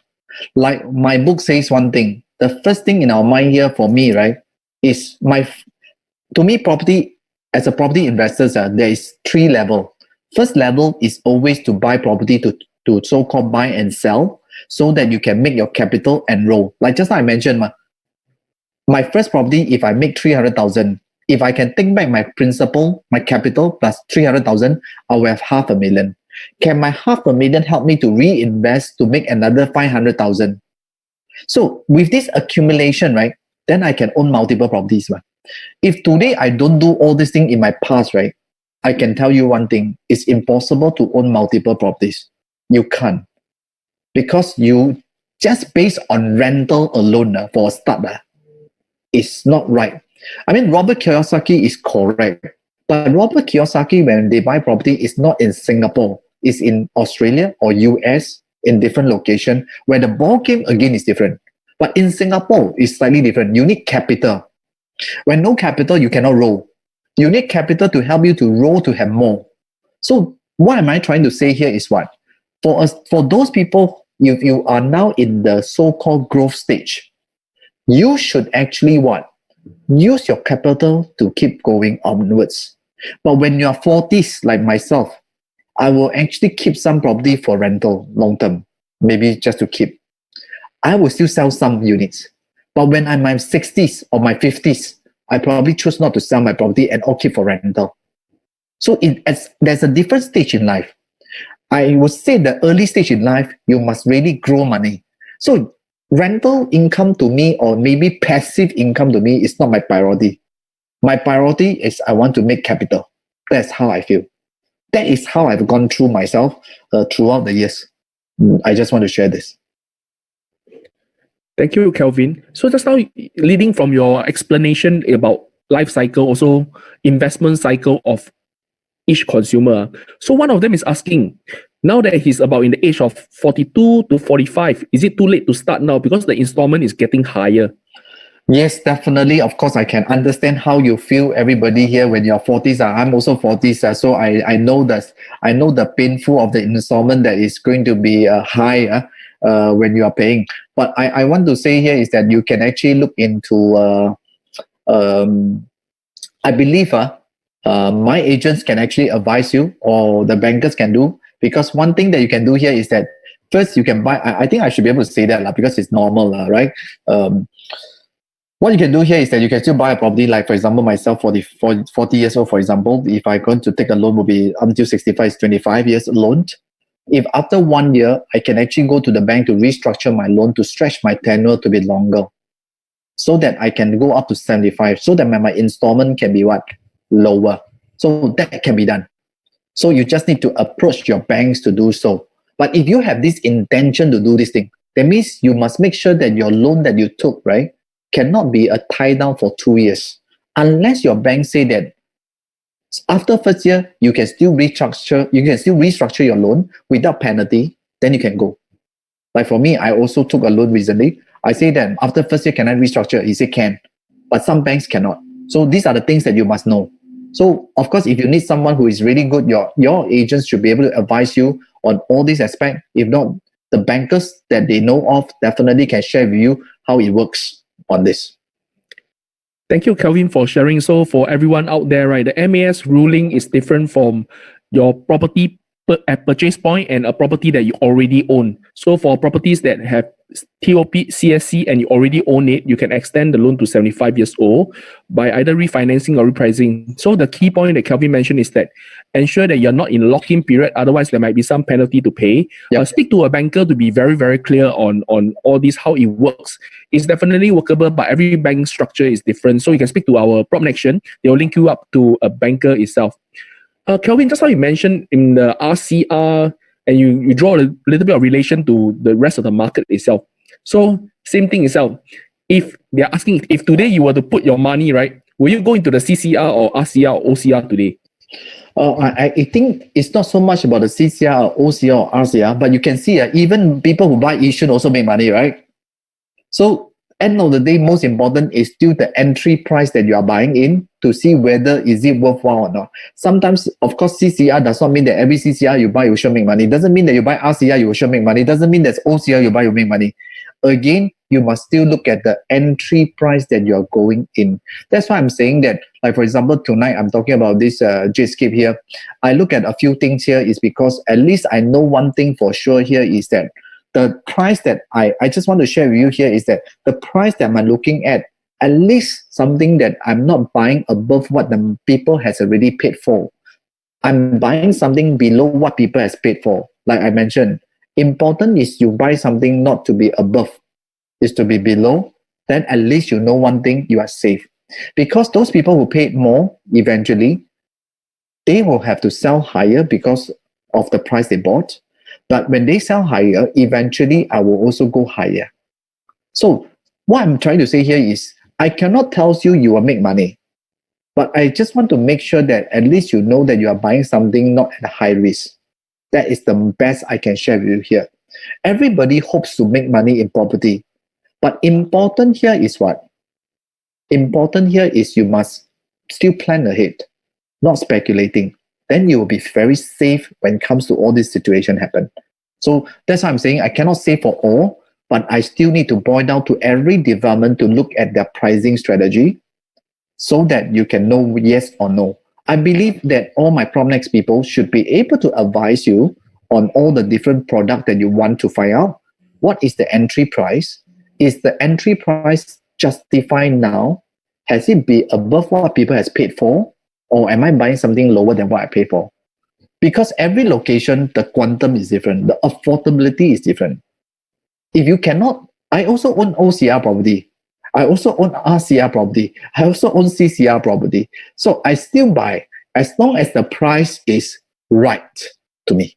Like my book says one thing. The first thing in our mind here for me, right, is to me property as a property investor, there is 3 levels. First level is always to buy property to so-called buy and sell, so that you can make your capital and roll. Like just like I mentioned, my first property, if I make 300,000. If I can take back my principal, my capital plus 300,000, I will have $500,000. Can my $500,000 help me to reinvest to make another 500,000? So with this accumulation, right, then I can own multiple properties. Right? If today I don't do all these things in my past, right, I can tell you one thing, it's impossible to own multiple properties. You can't. Because you just based on rental alone for a start, it's not right. I mean, Robert Kiyosaki is correct. But Robert Kiyosaki, when they buy property, is not in Singapore. It's in Australia or US, in different location, where the ball game again is different. But in Singapore, it's slightly different. You need capital. When no capital, you cannot roll. You need capital to help you to roll to have more. So what am I trying to say here is what? For us, for those people, if you are now in the so-called growth stage, you should actually what? Use your capital to keep going onwards. But when you're 40s, like myself, I will actually keep some property for rental long term, maybe just to keep. I will still sell some units. But when I'm in my 60s or my 50s, I probably choose not to sell my property and all keep for rental. So there's a different stage in life. I would say the early stage in life, you must really grow money. So rental income to me, or maybe passive income to me, is not my priority. My priority is I want to make capital. That's how I feel. That is how I've gone through myself throughout the years. I just want to share this. Thank you, Kelvin. So just now, leading from your explanation about life cycle, also investment cycle of each consumer. So one of them is asking, now that he's about in the age of 42 to 45, is it too late to start now because the installment is getting higher? Yes, definitely. Of course, I can understand how you feel, everybody here, when you're 40s. I'm also 40s, so I know that. I know the painful of the installment that is going to be high when you are paying. But I want to say here is that you can actually look into. I believe my agents can actually advise you, or the bankers can do, because one thing that you can do here is that first you can buy. I think I should be able to say that because it's normal, right? What you can do here is that you can still buy a property, like for example myself, 40 years old, for example, if I'm going to take a loan, will be until 65, is 25 years loan. If after 1 year, I can actually go to the bank to restructure my loan to stretch my tenure to be longer, so that I can go up to 75, so that my installment can be what? Lower. So that can be done. So you just need to approach your banks to do so. But if you have this intention to do this thing, that means you must make sure that your loan that you took, right, cannot be a tie down for 2 years. Unless your bank say that after first year, you can still restructure your loan without penalty, then you can go. Like for me, I also took a loan recently. I say that after first year, can I restructure? He said can, but some banks cannot. So these are the things that you must know. So of course, if you need someone who is really good, your agents should be able to advise you on all these aspects. If not, the bankers that they know of definitely can share with you how it works on this. Thank you, Kelvin, for sharing. So for everyone out there, right, the MAS ruling is different from your property at purchase point and a property that you already own. So for properties that have TOP, CSC, and you already own it, you can extend the loan to 75 years old by either refinancing or repricing. So the key point that Kelvin mentioned is that ensure that you're not in lock-in period. Otherwise, there might be some penalty to pay. Yep. Speak to a banker to be very, very clear on all this, how it works. It's definitely workable, but every bank structure is different. So you can speak to our PropNex. They'll link you up to a banker itself. Kelvin, just how you mentioned in the RCR, and you draw a little bit of relation to the rest of the market itself. So same thing itself. If they're asking if today you were to put your money, right, will you go into the CCR or RCR or OCR today? I think it's not so much about the CCR or OCR or RCR, but you can see even people who buy Yishun also make money, right? So end of the day, most important is still the entry price that you are buying in, to see whether is it worthwhile or not. Sometimes, of course, CCR does not mean that every CCR you buy you should make money. It doesn't mean that you buy RCR you should make money. It doesn't mean that OCR you buy you make money. Again, you must still look at the entry price that you're going in. That's why I'm saying that, like for example, tonight I'm talking about this Gscape here. I look at a few things here is because at least I know one thing for sure here is that the price that I just want to share with you here is that the price that I'm looking at least something that I'm not buying above what the people has already paid for. I'm buying something below what people has paid for. Like I mentioned, important is you buy something not to be above, is to be below, then at least you know one thing, you are safe. Because those people who paid more, eventually, they will have to sell higher because of the price they bought. But when they sell higher, eventually I will also go higher. So what I'm trying to say here is, I cannot tell you you will make money, but I just want to make sure that at least you know that you are buying something not at a high risk. That is the best I can share with you here. Everybody hopes to make money in property, but important here is what? Important here is you must still plan ahead, not speculating. Then you will be very safe when it comes to all this situation happen. So that's why I'm saying I cannot say for all, but I still need to boil down to every development to look at their pricing strategy so that you can know yes or no. I believe that all my PropNex people should be able to advise you on all the different product that you want to find out. What is the entry price? Is the entry price justified now? Has it been above what people has paid for? Or am I buying something lower than what I pay for? Because every location, the quantum is different. The affordability is different. If you cannot, I also own OCR property. I also own RCR property. I also own CCR property. So I still buy as long as the price is right to me.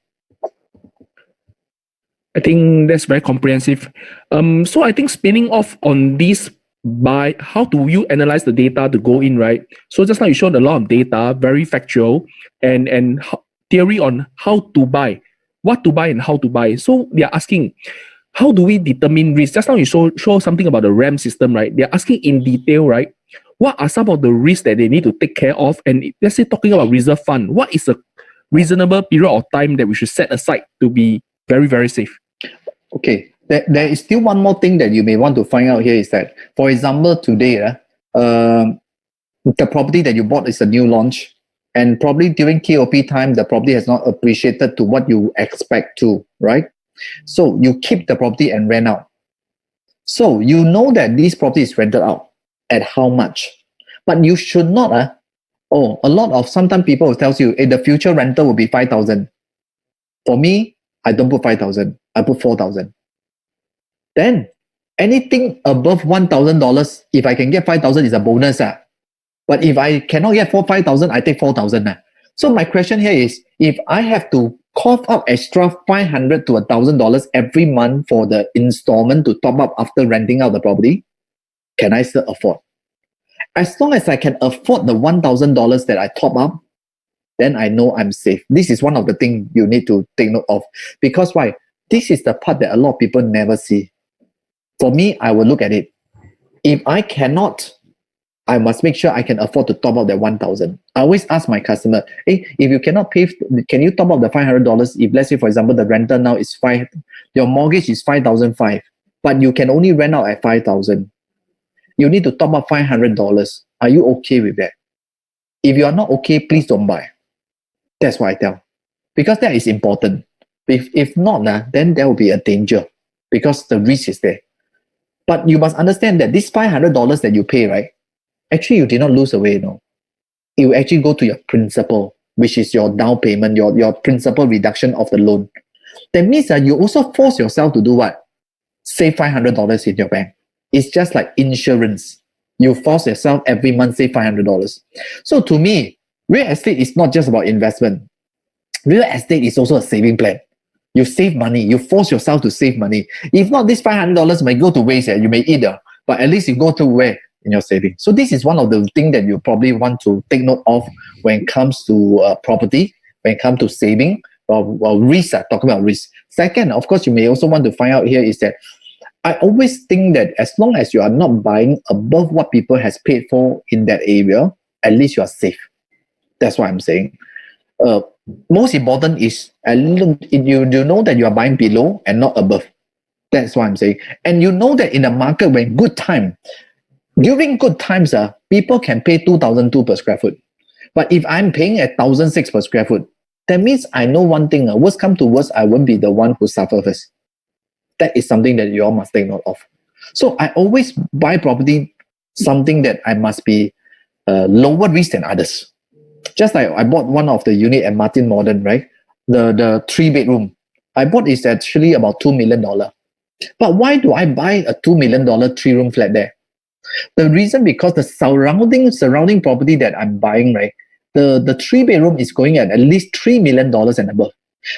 I think that's very comprehensive. So I think spinning off on this, by how do you analyze the data to go in, right? So just now you showed a lot of data, very factual, and theory on how to buy, what to buy and how to buy. So they are asking, how do we determine risk? Just now you show something about the RAM system, right? They're asking in detail, right? What are some of the risks that they need to take care of? And let's say talking about reserve fund, what is a reasonable period of time that we should set aside to be very, very safe? Okay, there is still one more thing that you may want to find out here is that, for example, today, the property that you bought is a new launch, and probably during TOP time, the property has not appreciated to what you expect to, right? So you keep the property and rent out. So you know that this property is rented out at how much, but you should not. A lot of sometimes people will tell you, hey, the future rental will be 5,000. For me, I don't put 5,000. I put 4,000. Then anything above $1,000, if I can get 5,000 is a bonus. But if I cannot get 5,000, I take 4,000. So my question here is, if I have to cough up extra $500 to $1,000 every month for the installment to top up after renting out the property, can I still afford? As long as I can afford the $1,000 that I top up, then I know I'm safe. This is one of the things you need to take note of. Because why? This is the part that a lot of people never see. For me, I will look at it. If I cannot, I must make sure I can afford to top up that 1,000. I always ask my customer, hey, if you cannot pay, can you top up the $500? If let's say, for example, the rental now is your mortgage is 5,500, but you can only rent out at 5,000. You need to top up $500. Are you okay with that? If you are not okay, please don't buy. That's what I tell. Because that is important. If not, then there will be a danger because the risk is there. But you must understand that this $500 that you pay, right? Actually, you did not lose away, no. It will actually go to your principal, which is your down payment, your principal reduction of the loan. That means that you also force yourself to do what? Save $500 in your bank. It's just like insurance. You force yourself every month, save $500. So to me, real estate is not just about investment. Real estate is also a saving plan. You save money. You force yourself to save money. If not, this $500 may go to waste. You may eat, but at least you go to where? In your saving. So this is one of the things that you probably want to take note of when it comes to property, when it comes to saving, or risk. Talking about risk. Second, of course, you may also want to find out here is that I always think that as long as you are not buying above what people has paid for in that area, at least you are safe. That's what I'm saying. Most important is you know that you are buying below and not above. That's what I'm saying. And you know that in the market when good time, during good times, people can pay 2,200 per square foot. But if I'm paying 1,600 per square foot, that means I know one thing. Worst come to worst, I won't be the one who suffer first. That is something that you all must take note of. So I always buy property something that I must be lower risk than others. Just like I bought one of the unit at Martin Modern, right? The 3-bedroom. I bought is actually about $2 million. But why do I buy a $2 million 3-room flat there? The reason because the surrounding property that I'm buying, right, the 3 bedroom is going at least $3 million and above.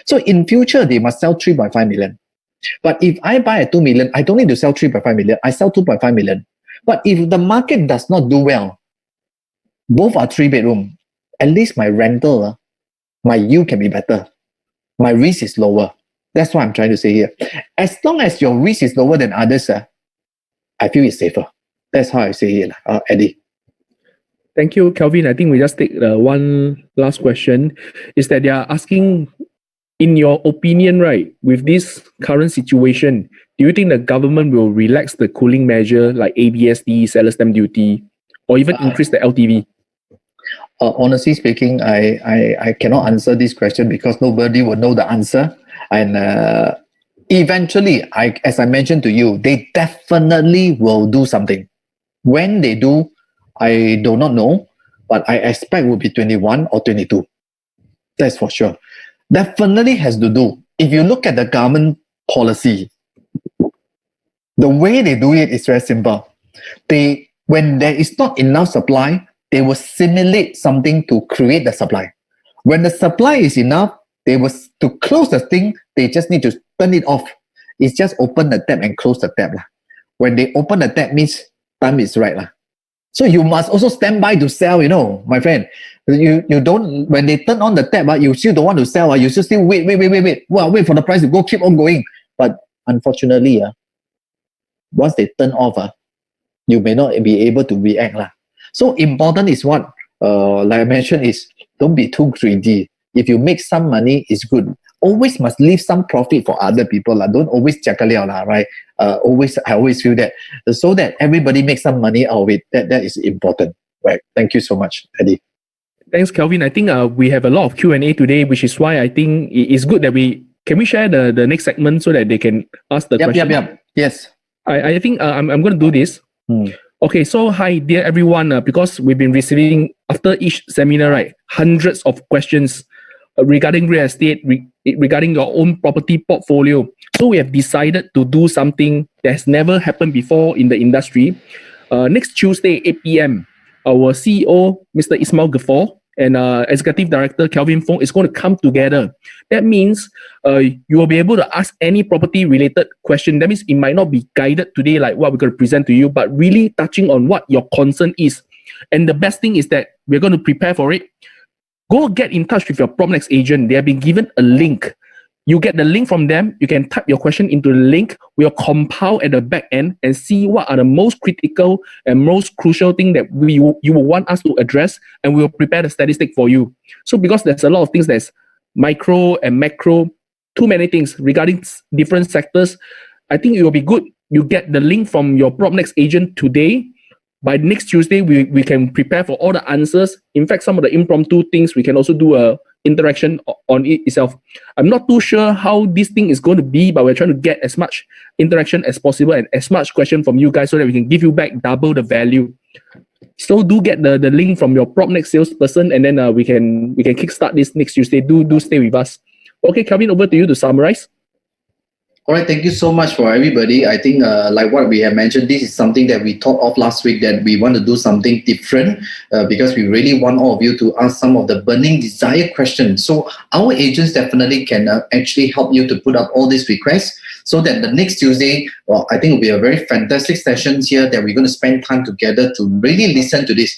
So in future, they must sell 3.5 million. But if I buy at 2 million, I don't need to sell 3.5 million. I sell 2.5 million. But if the market does not do well, both are 3 bedroom, at least my rental, my yield can be better. My risk is lower. That's what I'm trying to say here. As long as your risk is lower than others, I feel it's safer. That's how I say it, Eddie. Thank you, Kelvin. I think we just take one last question. Is that they are asking, in your opinion, right, with this current situation, do you think the government will relax the cooling measure like ABSD, seller stamp duty, or even increase the LTV? Honestly speaking, I cannot answer this question because nobody will know the answer. And eventually, as I mentioned to you, they definitely will do something. When they do, I do not know, but I expect will be 21 or 22. That's for sure. Definitely has to do. If you look at the government policy, the way they do it is very simple. When there is not enough supply, they will simulate something to create the supply. When the supply is enough, to close the thing, they just need to turn it off. It's just open the tap and close the tap. When they open the tap means time is right. So you must also stand by to sell, my friend. You don't, when they turn on the tap, you still don't want to sell. You still wait. Well, wait for the price to go, keep on going. But unfortunately, once they turn off, you may not be able to react. So important is what, like I mentioned, is don't be too greedy. If you make some money, it's good. Always must leave some profit for other people. Don't always right? I always feel that. So that everybody makes some money out of it. That is important. Right. Thank you so much, Eddie. Thanks, Kelvin. I think we have a lot of Q&A today, which is why I think it's good that can we share the next segment so that they can ask the question? Yep. Yes. I think I'm going to do this. Okay, so hi, dear everyone. Because we've been receiving, after each seminar, right, hundreds of questions regarding real estate, regarding your own property portfolio. So we have decided to do something that has never happened before in the industry. Next Tuesday, 8 p.m., our CEO, Mr. Ismail Ghaffar, and Executive Director Kelvin Fong is going to come together. That means you will be able to ask any property-related question. That means it might not be guided today like what we're going to present to you, but really touching on what your concern is. And the best thing is that we're going to prepare for it. Go get in touch with your PropNex agent. They have been given a link. You get the link from them. You can type your question into the link. We'll compile at the back end and see what are the most critical and most crucial thing that you will want us to address, and we'll prepare the statistic for you. So because there's a lot of things that's micro and macro, too many things regarding different sectors, I think it will be good. You get the link from your PropNex agent today. By next Tuesday, we can prepare for all the answers. In fact, some of the impromptu things, we can also do a interaction on it itself. I'm not too sure how this thing is going to be, but we're trying to get as much interaction as possible and as much question from you guys so that we can give you back double the value. So do get the link from your PropNex salesperson, and then we can kickstart this next Tuesday. Do stay with us. Okay, Kelvin, over to you to summarize. All right, thank you so much for everybody. I think like what we have mentioned, this is something that we thought of last week, that we want to do something different because we really want all of you to ask some of the burning desire questions. So our agents definitely can actually help you to put up all these requests so that the next Tuesday, I think will be a very fantastic session here that we're going to spend time together to really listen to this.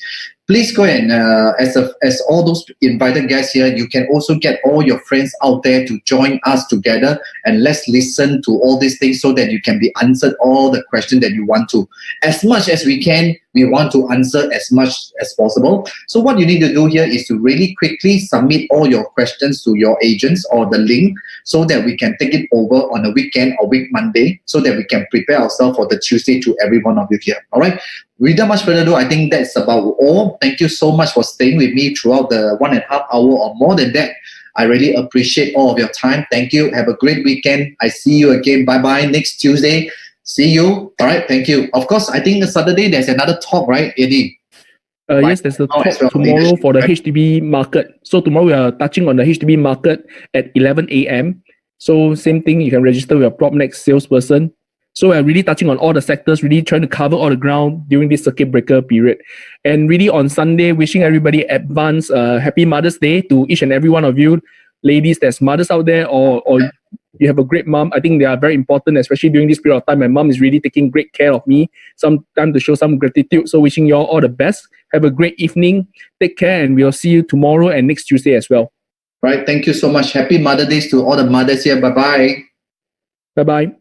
Please go and as all those invited guests here, you can also get all your friends out there to join us together, and let's listen to all these things so that you can be answered all the questions that you want to. As much as we can, we want to answer as much as possible. So what you need to do here is to really quickly submit all your questions to your agents or the link so that we can take it over on a weekend or week Monday so that we can prepare ourselves for the Tuesday to every one of you here. All right. Without much further ado, I think that's about all. Thank you so much for staying with me throughout the 1.5 hour or more than that. I really appreciate all of your time. Thank you. Have a great weekend. I see you again. Bye-bye next Tuesday. See you. All right. Thank you. Of course, I think Saturday there's another talk, right, Eddie? Yes, there's a talk tomorrow for the HDB market. So tomorrow we are touching on the HDB market at 11 a.m. So same thing, you can register with your PropNex salesperson. So we're really touching on all the sectors, really trying to cover all the ground during this circuit breaker period. And really on Sunday, wishing everybody advance happy Mother's Day to each and every one of you ladies that's mothers out there, or you have a great mom. I think they are very important, especially during this period of time. My mom is really taking great care of me. Some time to show some gratitude. So wishing you all the best. Have a great evening. Take care, and we'll see you tomorrow and next Tuesday as well. Right. Thank you so much. Happy Mother's Day to all the mothers here. Bye-bye. Bye-bye.